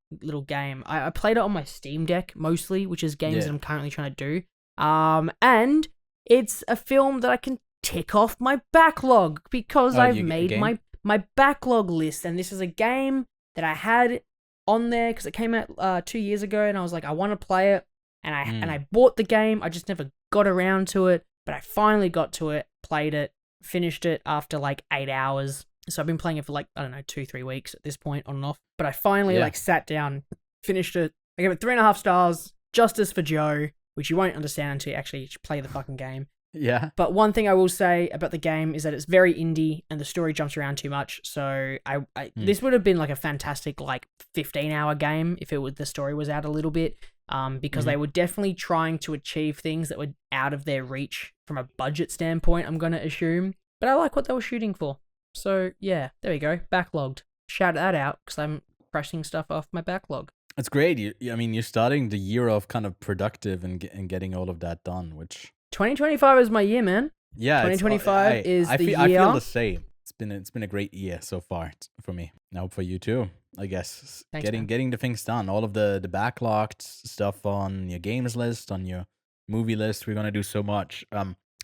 game. I played it on my Steam Deck mostly, which is games that I'm currently trying to do. And it's a film that I can tick off my backlog because I've made my backlog list, and this is a game that I had on there because it came out 2 years ago, and I was like, I want to play it, and I bought the game. I just never got around to it, but I finally got to it, played it, finished it after like 8 hours. So I've been playing it for like, I don't know, 2-3 weeks at this point, on and off. But I finally like sat down, finished it. I gave it 3.5 stars. Justice for Joe, which you won't understand until you actually play the fucking game. Yeah. But one thing I will say about the game is that it's very indie and the story jumps around too much. So this would have been like a fantastic like 15-hour game if the story was out a little bit. Because they were definitely trying to achieve things that were out of their reach from a budget standpoint, I'm going to assume. But I like what they were shooting for. So yeah, there we go. Backlogged. Shout that out because I'm pressing stuff off my backlog. It's great. You're starting the year off kind of productive and getting all of that done, which... 2025 is my year, man. Yeah, 2025 is the year. I feel the same. It's been a great year so far for me. I hope for you too, I guess. Thanks, getting the things done, all of the backlogged stuff on your games list, on your movie list. We're gonna do so much.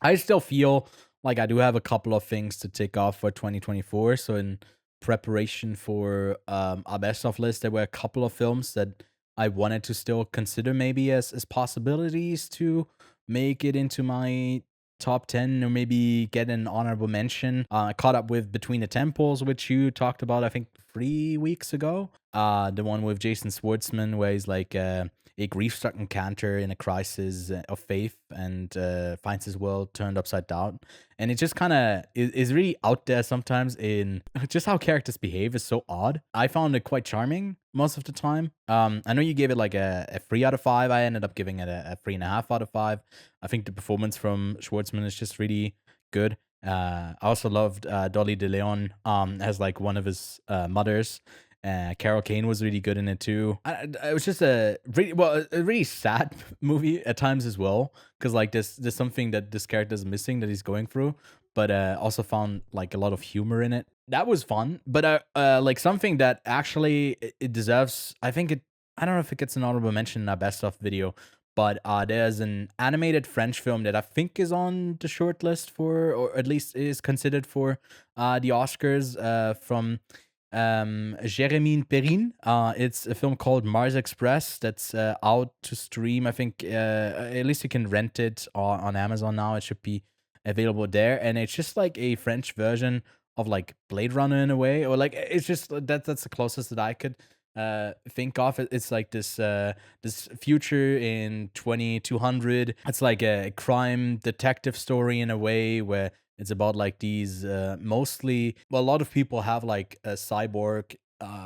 I still feel like I do have a couple of things to tick off for 2024. So in preparation for our best of list, there were a couple of films that I wanted to still consider maybe as possibilities to make it into my top 10 or maybe get an honorable mention. I caught up with Between the Temples, which you talked about, I think, 3 weeks ago. The one with Jason Schwartzman, where he's like a grief-stricken cantor in a crisis of faith and finds his world turned upside down. And it just kind of is really out there sometimes in just how characters behave is so odd. I found it quite charming most of the time. I know you gave it like a 3 out of 5. I ended up giving it a 3.5 out of 5. I think the performance from Schwartzman is just really good. I also loved Dolly De Leon as like one of his mothers. Carol Kane was really good in it too. It was just a really sad movie at times as well, because like there's something that this character is missing that he's going through, but also found like a lot of humor in it. That was fun, but like something that actually it deserves. I don't know if it gets an honorable mention in our best of video, but there's an animated French film that I think is on the short list for, or at least is considered for the Oscars from Jérémie Perrine. It's a film called Mars Express that's out to stream. I think at least you can rent it on Amazon now. It should be available there, and it's just like a French version of like Blade Runner in a way, or like it's just that's the closest that I could think of. It's like this future in 2200. It's like a crime detective story in a way where it's about like these mostly, well, a lot of people have like a cyborg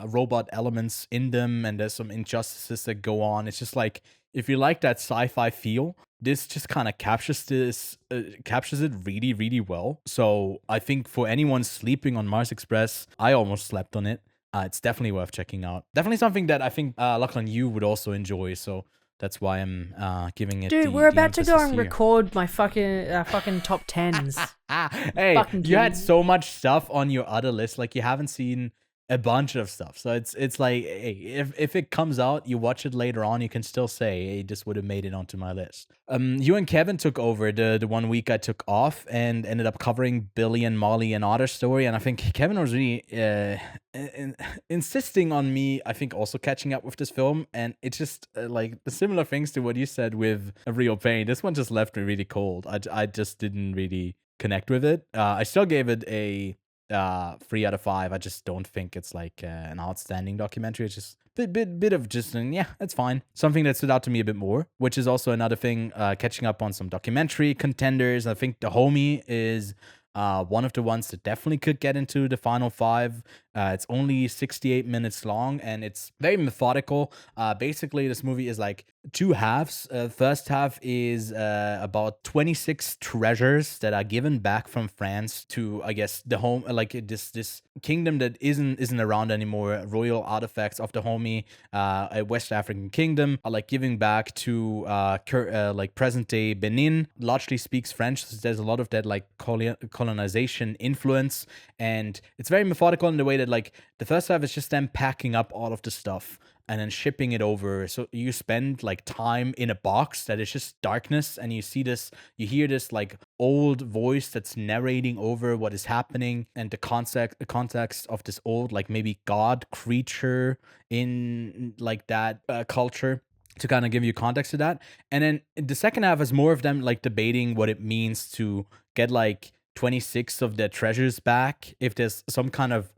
robot elements in them, and there's some injustices that go on. It's just like, if you like that sci-fi feel, this just kind of captures it really, really well. So I think for anyone sleeping on Mars Express, I almost slept on it. It's definitely worth checking out. Definitely something that I think Lachlan, you would also enjoy. So that's why I'm giving it. Dude, we're about to go and record my fucking top tens. Hey, you had so much stuff on your other list, like you haven't seen a bunch of stuff. So it's like, hey, if it comes out, you watch it later on, you can still say, hey, this would have made it onto my list. You and Kevin took over the 1 week I took off and ended up covering Billy and Molly and Otter story. And I think Kevin was really insisting on me, I think, also catching up with this film. And it's just like the similar things to what you said with A Real Pain. This one just left me really cold. I just didn't really connect with it. I still gave it a 3 out of 5. I just don't think it's like an outstanding documentary. It's just a bit of just yeah, it's fine. Something that stood out to me a bit more, which is also another thing, catching up on some documentary contenders. I think Dahomey is one of the ones that definitely could get into the final 5. It's only 68 minutes long and it's very methodical. Basically, this movie is like 2 halves. First half is about 26 treasures that are given back from France to, I guess, the home, like this kingdom that isn't around anymore. Royal artifacts of Dahomey, a West African kingdom, are like giving back to like present day Benin. Largely speaks French, so there's a lot of that like colonization influence, and it's very methodical in the way that like the first half is just them packing up all of the stuff and then shipping it over. So you spend like time in a box that is just darkness, and you hear this like old voice that's narrating over what is happening and the context of this old like maybe god creature in like that culture, to kind of give you context to that. And then the second half is more of them like debating what it means to get like 26 of their treasures back, if there's some kind of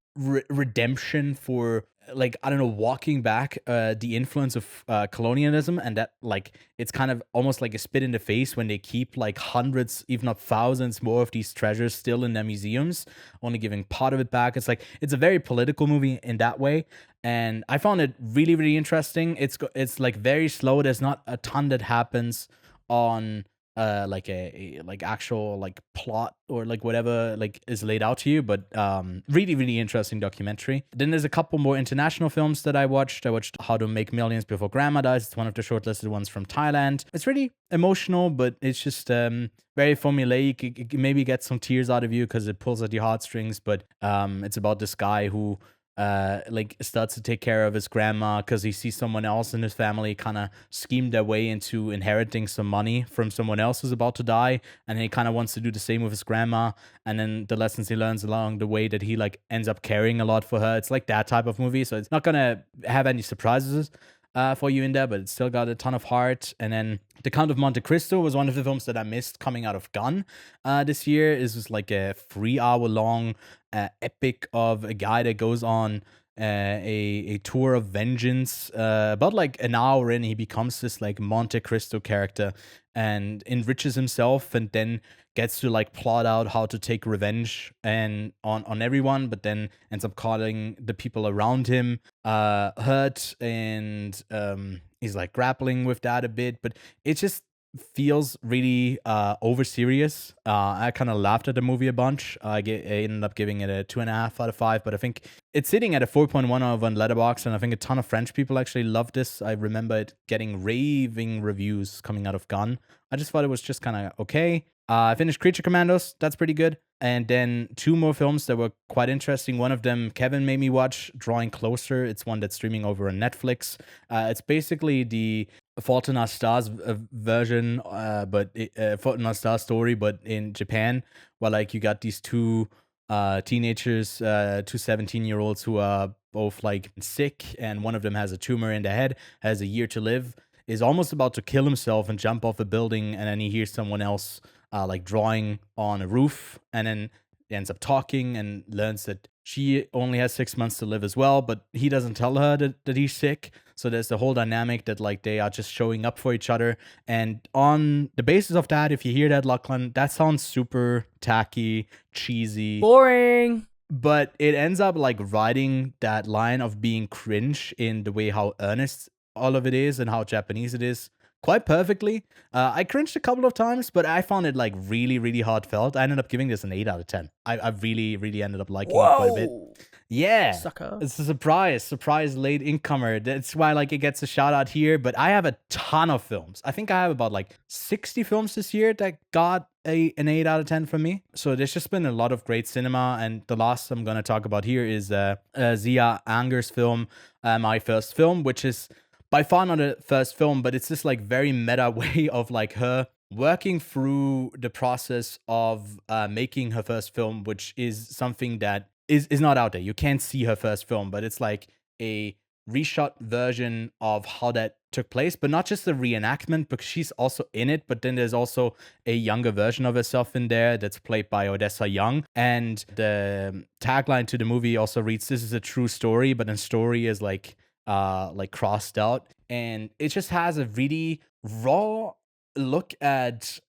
redemption for like, I don't know, walking back the influence of colonialism, and that like it's kind of almost like a spit in the face when they keep like hundreds, if not thousands more of these treasures still in their museums, only giving part of it back. It's like, it's a very political movie in that way, and I found it really, really interesting. It's like very slow. There's not a ton that happens on like a like actual like plot or like whatever like is laid out to you, but really, really interesting documentary. Then there's a couple more international films that I watched. How to Make Millions Before Grandma Dies. It's one of the shortlisted ones from Thailand. It's really emotional, but it's just very formulaic. It maybe gets some tears out of you because it pulls at your heartstrings, but it's about this guy who like starts to take care of his grandma because he sees someone else in his family kind of scheme their way into inheriting some money from someone else who's about to die, and he kind of wants to do the same with his grandma. And then the lessons he learns along the way that he like ends up caring a lot for her. It's like that type of movie, so it's not gonna have any surprises for you in there, but it's still got a ton of heart. And then The Count of Monte Cristo was one of the films that I missed coming out of Gunn this year. It was like a 3-hour long epic of a guy that goes on a tour of vengeance. About like an hour in, he becomes this like Monte Cristo character and enriches himself, and then gets to like plot out how to take revenge and on everyone, but then ends up calling the people around him hurt, and he's like grappling with that a bit, but it just feels really over serious. I kind of laughed at the movie a bunch. I ended up giving it a 2.5 out of 5, but I think it's sitting at a 4.1 on Letterboxd, and I think a ton of French people actually love this. I remember it getting raving reviews coming out of Gunn. I just thought it was just kind of okay. I finished Creature Commandos. That's pretty good. And then 2 more films that were quite interesting. One of them, Kevin made me watch, Drawing Closer. It's one that's streaming over on Netflix. It's basically the Fault in Our Stars version, but Fault in Our Stars story, but in Japan, where like you got these 2 teenagers, 2 17-year-olds who are both like sick, and one of them has a tumor in the head, has a year to live, is almost about to kill himself and jump off a building, and then he hears someone else like drawing on a roof, and then he ends up talking and learns that she only has 6 months to live as well, but he doesn't tell her that he's sick. So there's the whole dynamic that like they are just showing up for each other. And on the basis of that, if you hear that, Lachlan, that sounds super tacky, cheesy, boring. But it ends up like riding that line of being cringe in the way how earnest all of it is and how Japanese it is quite perfectly. I cringed a couple of times, but I found it like really, really heartfelt. I ended up giving this an 8 out of 10. I really, really ended up liking it quite a bit. Yeah. Sucker. It's a surprise late incomer. That's why like it gets a shout out here. But I have a ton of films. I think I have about like 60 films this year that got an 8 out of 10 from me. So there's just been a lot of great cinema. And the last I'm going to talk about here is Zia Anger's film, My First Film, which is by far not a first film, but it's this like very meta way of like her working through the process of making her first film, which is something that is not out there. You can't see her first film, but it's like a reshot version of how that took place, but not just a reenactment, because she's also in it, but then there's also a younger version of herself in there that's played by Odessa Young. And the tagline to the movie also reads, "This is a true story," but then story is like crossed out. And it just has a really raw look at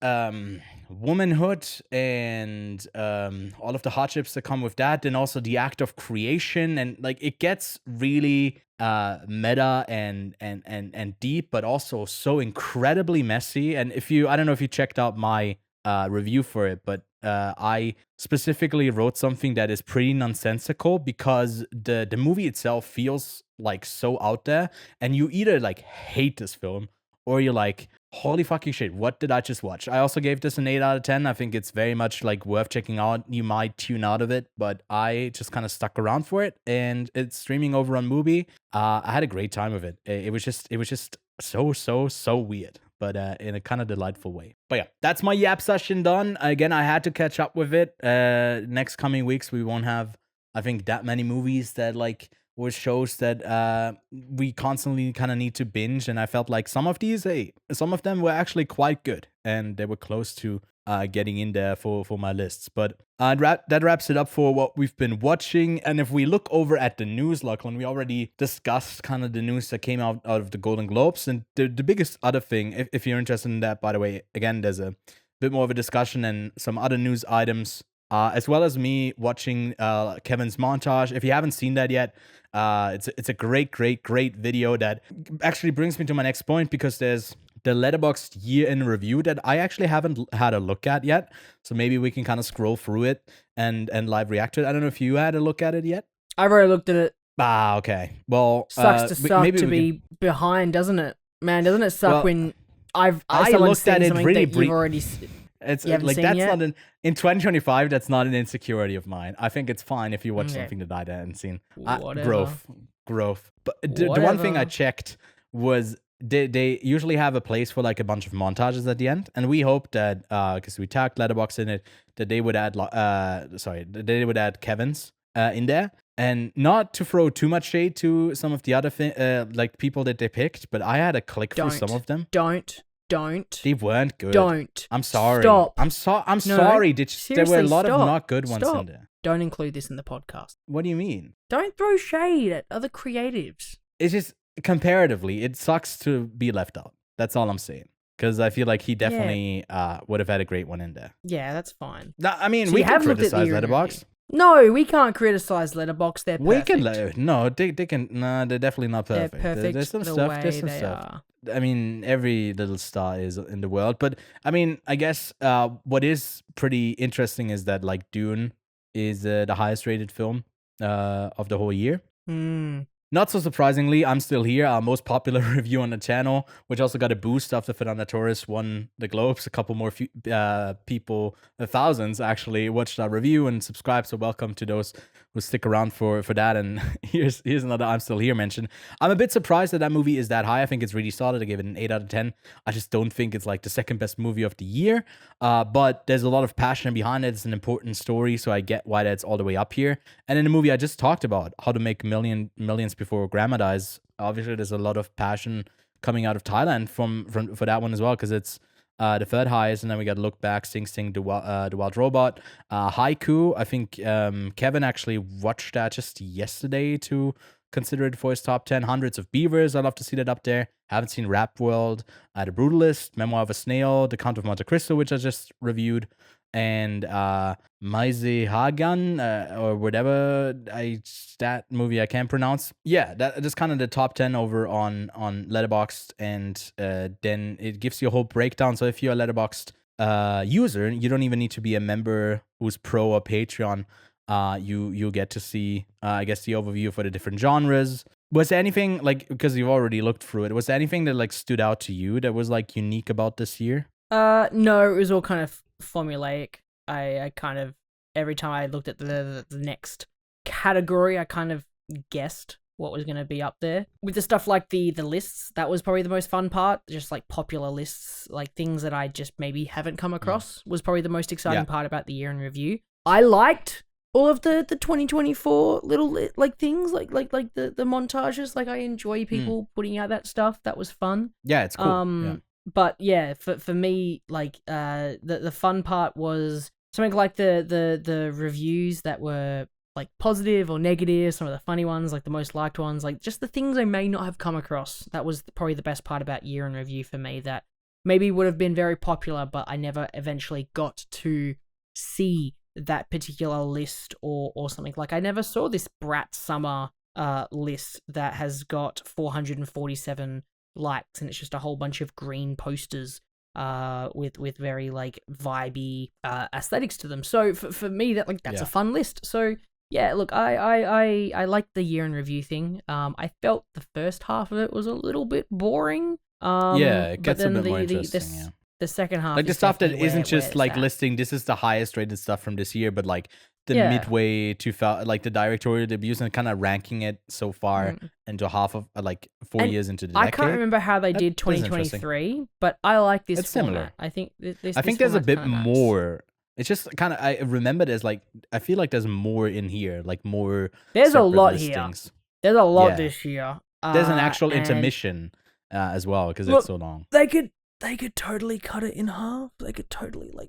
womanhood and all of the hardships that come with that, and also the act of creation. And like it gets really meta and deep, but also so incredibly messy. And I don't know if you checked out my review for it, but I specifically wrote something that is pretty nonsensical, because the movie itself feels like so out there, and you either like hate this film or you're like, holy fucking shit, what did I just watch? I also gave this an 8 out of 10. I think it's very much like worth checking out. You might tune out of it, but I just kind of stuck around for it, and it's streaming over on Mubi. I had a great time with it. It was just so weird, but in a kind of delightful way. But yeah, that's my yap session done. Again, I had to catch up with it. Next coming weeks, we won't have, I think, that many movies that like or shows that we constantly kind of need to binge. And I felt like some of them were actually quite good, and they were close to getting in there for my lists. But that wraps it up for what we've been watching. And if we look over at the news, Lachlan, we already discussed kind of the news that came out of the Golden Globes. And the biggest other thing, if you're interested in that, by the way, again, there's a bit more of a discussion and some other news items, as well as me watching Kevin's montage. If you haven't seen that yet, it's a great video that actually brings me to my next point, because there's the Letterboxd year in review that I actually haven't had a look at yet. So maybe we can kind of scroll through it and live react to it. I don't know if you had a look at it yet. I've already looked at it. Okay. Well, sucks to suck to be behind, doesn't it? Man, doesn't it suck when I looked at it really briefly. You've already it's like that's yet? Not in 2025. That's not an insecurity of mine. I think it's fine if you watch something that I hadn't seen. Growth. But the one thing I checked was they usually have a place for like a bunch of montages at the end, and we hope that because we tagged Letterboxd in it, that they would add Kevin's in there. And not to throw too much shade to some of the other like people that they picked, but I had a click through some of them. Don't. They weren't good. Don't. I'm sorry. Stop. I'm sorry. There were a lot of not good ones in there. Don't include this in the podcast. What do you mean? Don't throw shade at other creatives. It's just comparatively, it sucks to be left out. That's all I'm saying. Because I feel like he definitely would have had a great one in there. Yeah, that's fine. I mean, we can criticize Letterboxd. No, we can't criticize Letterboxd. They're perfect. They're definitely not perfect. They're perfect. There's some stuff. Are. I mean, every little star is in the world. But I mean, I guess what is pretty interesting is that like Dune is the highest rated film of the whole year. Not so surprisingly, I'm still here. Our most popular review on the channel, which also got a boost after Fernanda Torres won the Globes. A couple more people, thousands actually, watched our review and subscribed. So welcome to those who stick around for that. And here's another I'm still here mention. I'm a bit surprised that movie is that high. I think it's really solid. I gave it an 8 out of 10. I just don't think it's like the second best movie of the year. But there's a lot of passion behind it. It's an important story, so I get why that's all the way up here. And in the movie I just talked about, How to Make Millions Before Grandma Dies, obviously there's a lot of passion coming out of Thailand for that one as well, because it's the third highest. And then we got Look Back, Sing Sing, The Wild Robot, Haiku. I think Kevin actually watched that just yesterday to consider it for his top 10. Hundreds of Beavers, I'd love to see that up there. Haven't seen Rap World, The Brutalist, Memoir of a Snail, The Count of Monte Cristo, which I just reviewed. and Maise Hagan or whatever that movie I can't pronounce. Yeah, that's kind of the top 10 over on Letterboxd, and then it gives you a whole breakdown. So if you're a Letterboxd user, you don't even need to be a member who's pro or Patreon. You'll get to see I guess the overview for the different genres. Was there anything, like, because you've already looked through it, was there anything that like stood out to you that was like unique about this year? No, it was all kind of formulaic. I kind of, every time I looked at the next category, I kind of guessed what was going to be up there. With the stuff like the lists, that was probably the most fun part. Just like popular lists, like things that I just maybe haven't come across, was probably the most exciting part about the year in review. I liked all of the 2024 little like things, like the montages. Like I enjoy people putting out that stuff. That was fun. Yeah, it's cool. But yeah, for me, like the fun part was something like the reviews that were like positive or negative, some of the funny ones, like the most liked ones, like just the things I may not have come across. That was probably the best part about year in review for me, that maybe would have been very popular, but I never eventually got to see that particular list or something. Like I never saw this Brat Summer list that has got 447 likes, and it's just a whole bunch of green posters with very like vibey aesthetics to them. So for me, that's a fun list. So yeah, look, I like the year in review thing. I felt the first half of it was a little bit boring. It gets a bit more interesting. The second half, like the stuff that isn't just like listing this is the highest rated stuff from this year, but like the midway to like the directorial debuts and kind of ranking it so far into half of like 4 years into the decade. I can't remember how they did 2023, but I like this. It's similar. I think I think there's a bit more. It's just kind of, I remember there's like, I feel like there's more in here, like more. There's a lot listings. Here. There's a lot this year. There's an actual intermission as well because it's so long. They could totally cut it in half. They could totally like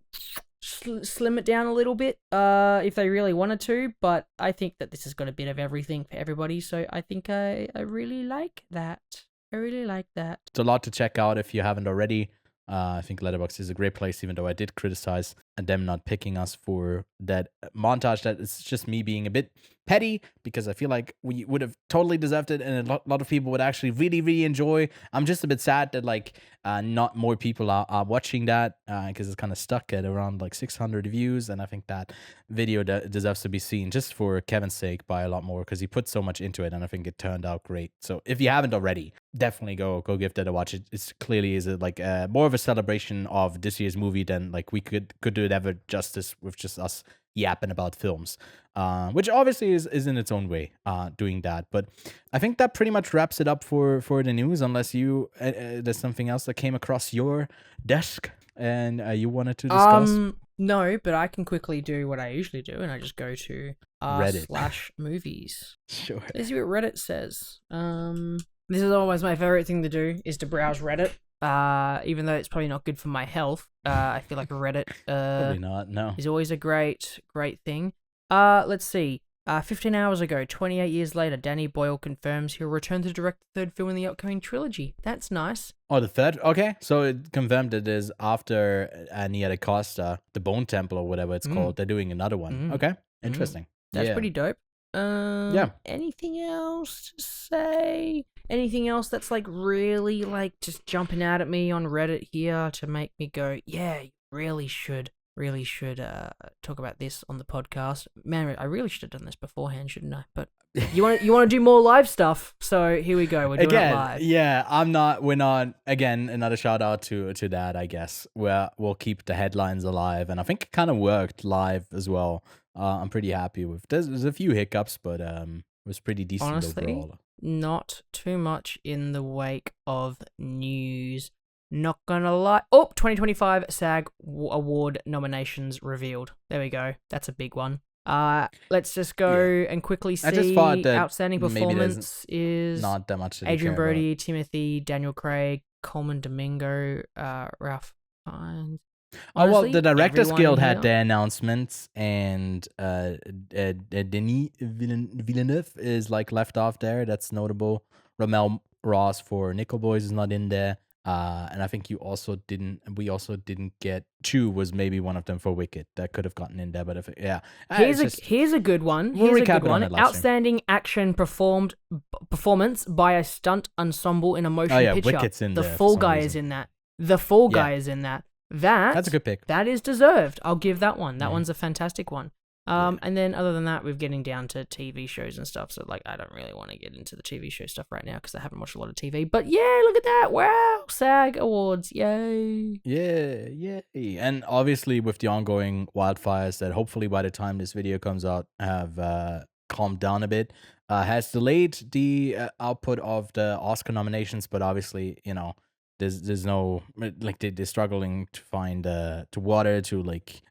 slim it down a little bit if they really wanted to. But I think that this has got a bit of everything for everybody. So I think I really like that. I really like that. It's a lot to check out if you haven't already. I think Letterboxd is a great place, even though I did criticize them not picking us for that montage. That it's just me being a bit petty because I feel like we would have totally deserved it, and a lot of people would actually really, really enjoy. I'm just a bit sad that like not more people are watching that because it's kind of stuck at around like 600 views, and I think that video deserves to be seen just for Kevin's sake by a lot more because he put so much into it, and I think it turned out great. So if you haven't already, definitely go give that a watch. It's clearly is like more of a celebration of this year's movie than like we could do it ever justice with just us yapping about films, which obviously is in its own way doing that. But I think that pretty much wraps it up for the news, unless you there's something else that came across your desk and you wanted to discuss. No, but I can quickly do what I usually do, and I just go to r/movies. Sure. Let's see what Reddit says. This is always my favorite thing to do, is to browse Reddit. Even though it's probably not good for my health, I feel like Reddit probably not. No, is always a great thing. Let's see. 15 hours ago, 28 years later, Danny Boyle confirms he'll return to direct the third film in the upcoming trilogy. That's nice. Oh, the third? Okay. So it confirmed it is after Nia DaCosta, the Bone Temple or whatever it's called. They're doing another one. Okay. Interesting. That's pretty dope. Anything else to say? Anything else that's like really like just jumping out at me on Reddit here to make me go, yeah, you really should talk about this on the podcast. Man, I really should have done this beforehand, shouldn't I? But you want to do more live stuff, so here we go. We're doing it live. Yeah, we're not. Again, another shout out to that, I guess. We'll keep the headlines alive, and I think it kind of worked live as well. I'm pretty happy with. There's a few hiccups, but it was pretty decent. Honestly, overall. Not too much in the wake of news. Not gonna lie. Oh, 2025 SAG Award nominations revealed. There we go. That's a big one. Let's just go and quickly see. Outstanding performance is not that much. Adrian Brody, Timothy, Daniel Craig, Coleman Domingo, Ralph Fiennes. Honestly, the Directors Guild had their announcements, and Denis Villeneuve is like left off there. That's notable. Ramel Ross for Nickel Boys is not in there. And I think we also didn't get two was maybe one of them for Wicked that could have gotten in there, but if yeah. Here's a good one. We'll Here's a recap good it on one. it live stream. Outstanding action performance by a stunt ensemble in a motion picture. Wicked's in the there for Fall some Guy reason. is in that. The Fall Guy is in that. That's a good pick. That is deserved. I'll give that one. That one's a fantastic one. And then other than that, we're getting down to TV shows and stuff. So like, I don't really want to get into the TV show stuff right now because I haven't watched a lot of TV. But yeah, look at that! Wow, SAG Awards, yay! Yeah, yay! And obviously, with the ongoing wildfires that hopefully by the time this video comes out have calmed down a bit, has delayed the output of the Oscar nominations. But obviously, there's no like they're struggling to find to water to like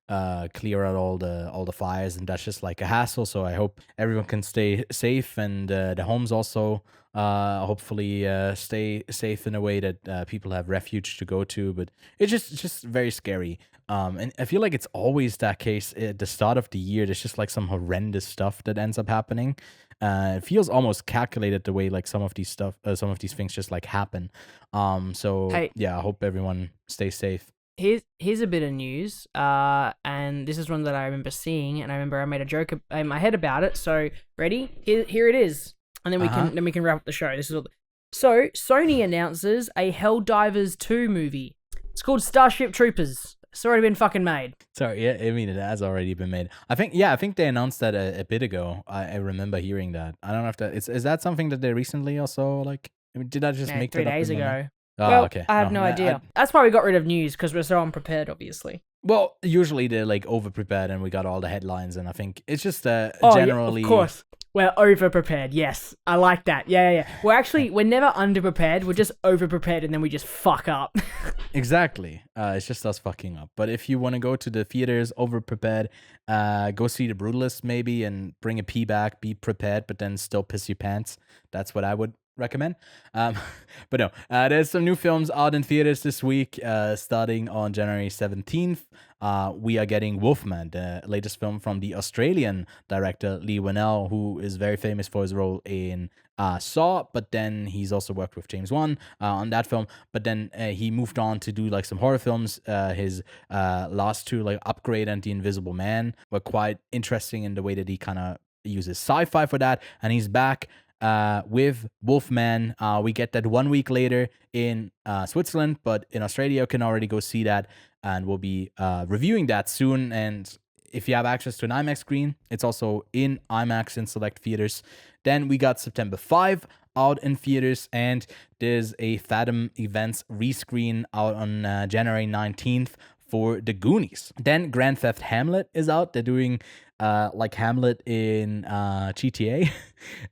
clear out all the fires, and that's just like a hassle. So I hope everyone can stay safe, and the homes also hopefully stay safe in a way that people have refuge to go to. But it's just very scary. And I feel like it's always that case at the start of the year. There's just like some horrendous stuff that ends up happening. It feels almost calculated the way like some of these things just like happen. So Hey. yeah, I hope everyone stays safe. Here's a bit of news, and this is one that I remember seeing, and I remember I made a joke in my head about it. So ready? Here it is, and then we can wrap up the show. This is all. So Sony announces a Helldivers 2 movie. It's called Starship Troopers. It's already been fucking made. Sorry, yeah, I mean it has already been made. I think they announced that a bit ago. I remember hearing that. I don't know if that is that something that they recently also like. I mean, did I just make 3 that up days in my ago? mind? Oh, Well, okay. I have no idea. That's why we got rid of news, because we're so unprepared, obviously. Well, usually they're like over prepared, and we got all the headlines, and I think it's just Yeah, generally. of course. We're over prepared. Yes, I like that. Yeah. We're never under prepared. We're just over prepared, and then we just fuck up. Exactly. It's just us fucking up. But if you want to go to the theaters over prepared, go see The Brutalist maybe, and bring a pee back. Be prepared, but then still piss your pants. That's what I would recommend. But no, there's some new films out in theaters this week. Starting on January 17th, we are getting Wolfman, the latest film from the Australian director Lee Winnell, who is very famous for his role in Saw, but then he's also worked with James Wan on that film. But then he moved on to do like some horror films. His last two, like Upgrade and The Invisible Man, were quite interesting in the way that he kind of uses sci-fi for that, and he's back with Wolfman. We get that 1 week later in Switzerland, but in Australia you can already go see that, and we'll be reviewing that soon. And if you have access to an IMAX screen, it's also in IMAX in select theaters. Then we got September 5 out in theaters, and there's a Fathom Events rescreen out on January 19th for The Goonies. Then Grand Theft Hamlet is out. They're doing like Hamlet in GTA.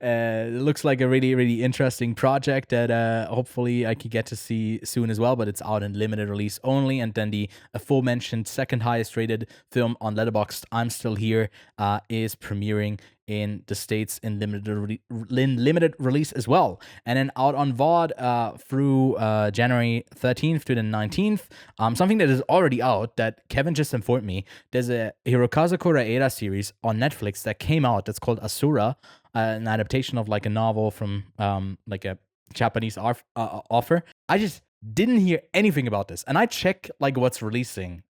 It looks like a really, really interesting project that hopefully I can get to see soon as well, but it's out in limited release only. And then the aforementioned second highest rated film on Letterboxd, I'm Still Here, is premiering in the States in limited release as well. And then out on VOD through January 13th to the 19th, something that is already out that Kevin just informed me, there's a Hirokazu Koreeda series on Netflix that came out that's called Asura, an adaptation of like a novel from like a Japanese author. I just didn't hear anything about this, and I check like what's releasing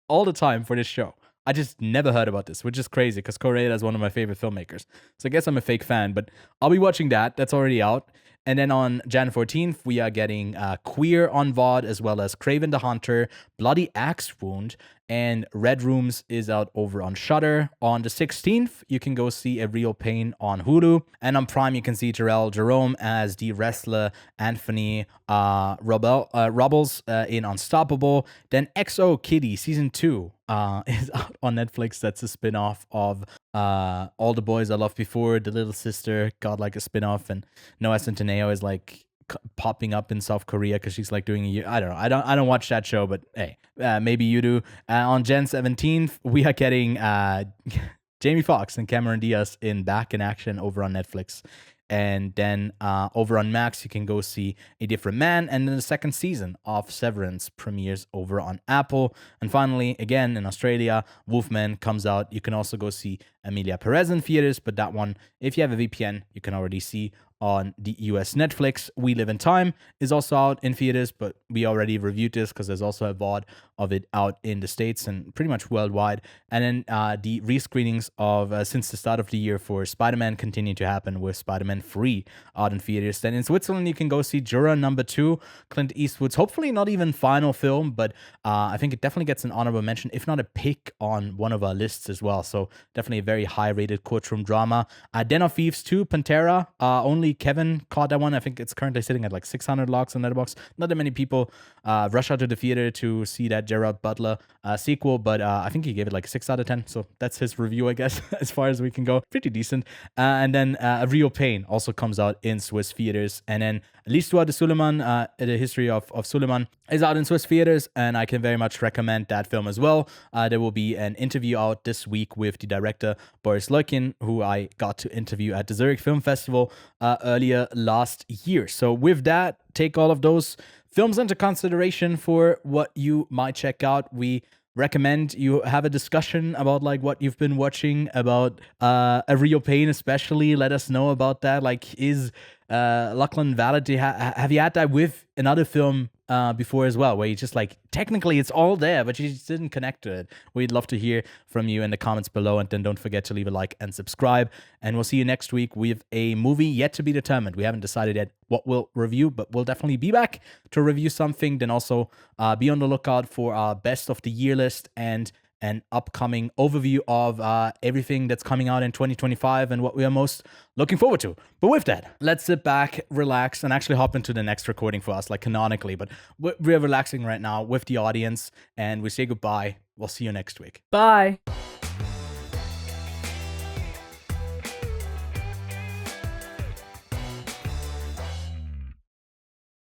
all the time for this show. I just never heard about this, which is crazy because Koreeda is one of my favorite filmmakers. So I guess I'm a fake fan, but I'll be watching that. That's already out. And then on Jan 14th, we are getting Queer on VOD, as well as Craven the Hunter, Bloody Axe Wound, and Red Rooms is out over on Shudder. On the 16th, you can go see A Real Pain on Hulu. And on Prime, you can see Jarrell Jerome as the wrestler Anthony Rubbles in Unstoppable. Then XO Kitty Season 2 is out on Netflix. That's a spin-off of All the Boys I Loved Before. The little sister got like a spin-off, and Noah Centineo is like popping up in South Korea because she's like doing I don't know. I don't watch that show, but hey, maybe you do. On Jan 17th, we are getting Jamie Foxx and Cameron Diaz Back in Action over on Netflix. And then over on Max, you can go see A Different Man. And then the second season of Severance premieres over on Apple. And finally, again, in Australia, Wolfman comes out. You can also go see Emilia Perez in theaters. But that one, if you have a VPN, you can already see on the US Netflix. We Live in Time is also out in theaters, but we already reviewed this because there's also a VOD of it out in the States and pretty much worldwide. And then the rescreenings of since the start of the year for Spider-Man continue to happen with Spider-Man 3 out in theaters. Then in Switzerland, you can go see Juror #2, Clint Eastwood's hopefully not even final film, but I think it definitely gets an honorable mention, if not a pick on one of our lists as well. So definitely a very high-rated courtroom drama. Den of Thieves 2, Pantera. Only Kevin caught that one. I think it's currently sitting at like 600 logs on Letterboxd. Not that many people rush out to the theater to see that Gerard Butler sequel, but I think he gave it like a 6 out of 10. So that's his review, I guess, as far as we can go. Pretty decent. And then A Real Pain also comes out in Swiss theaters. And then L'Histoire de Suleiman, the history of Suleiman, is out in Swiss theaters, and I can very much recommend that film as well. There will be an interview out this week with the director Boris Leukin, who I got to interview at the Zurich Film Festival earlier last year. So with that, take all of those films into consideration for what you might check out. We recommend you have a discussion about like what you've been watching, about A Real Pain especially. Let us know about that. Like, is Lachlan valid? Have you had that with another film before as well, where you just like, technically it's all there, but you just didn't connect to it? We'd love to hear from you in the comments below, and then don't forget to leave a like and subscribe, and we'll see you next week with a movie yet to be determined. We haven't decided yet what we'll review, but we'll definitely be back to review something. Then also be on the lookout for our best of the year list and an upcoming overview of everything that's coming out in 2025 and what we are most looking forward to. But with that, let's sit back, relax, and actually hop into the next recording for us, like canonically. But we're relaxing right now with the audience, and we say goodbye. We'll see you next week. Bye.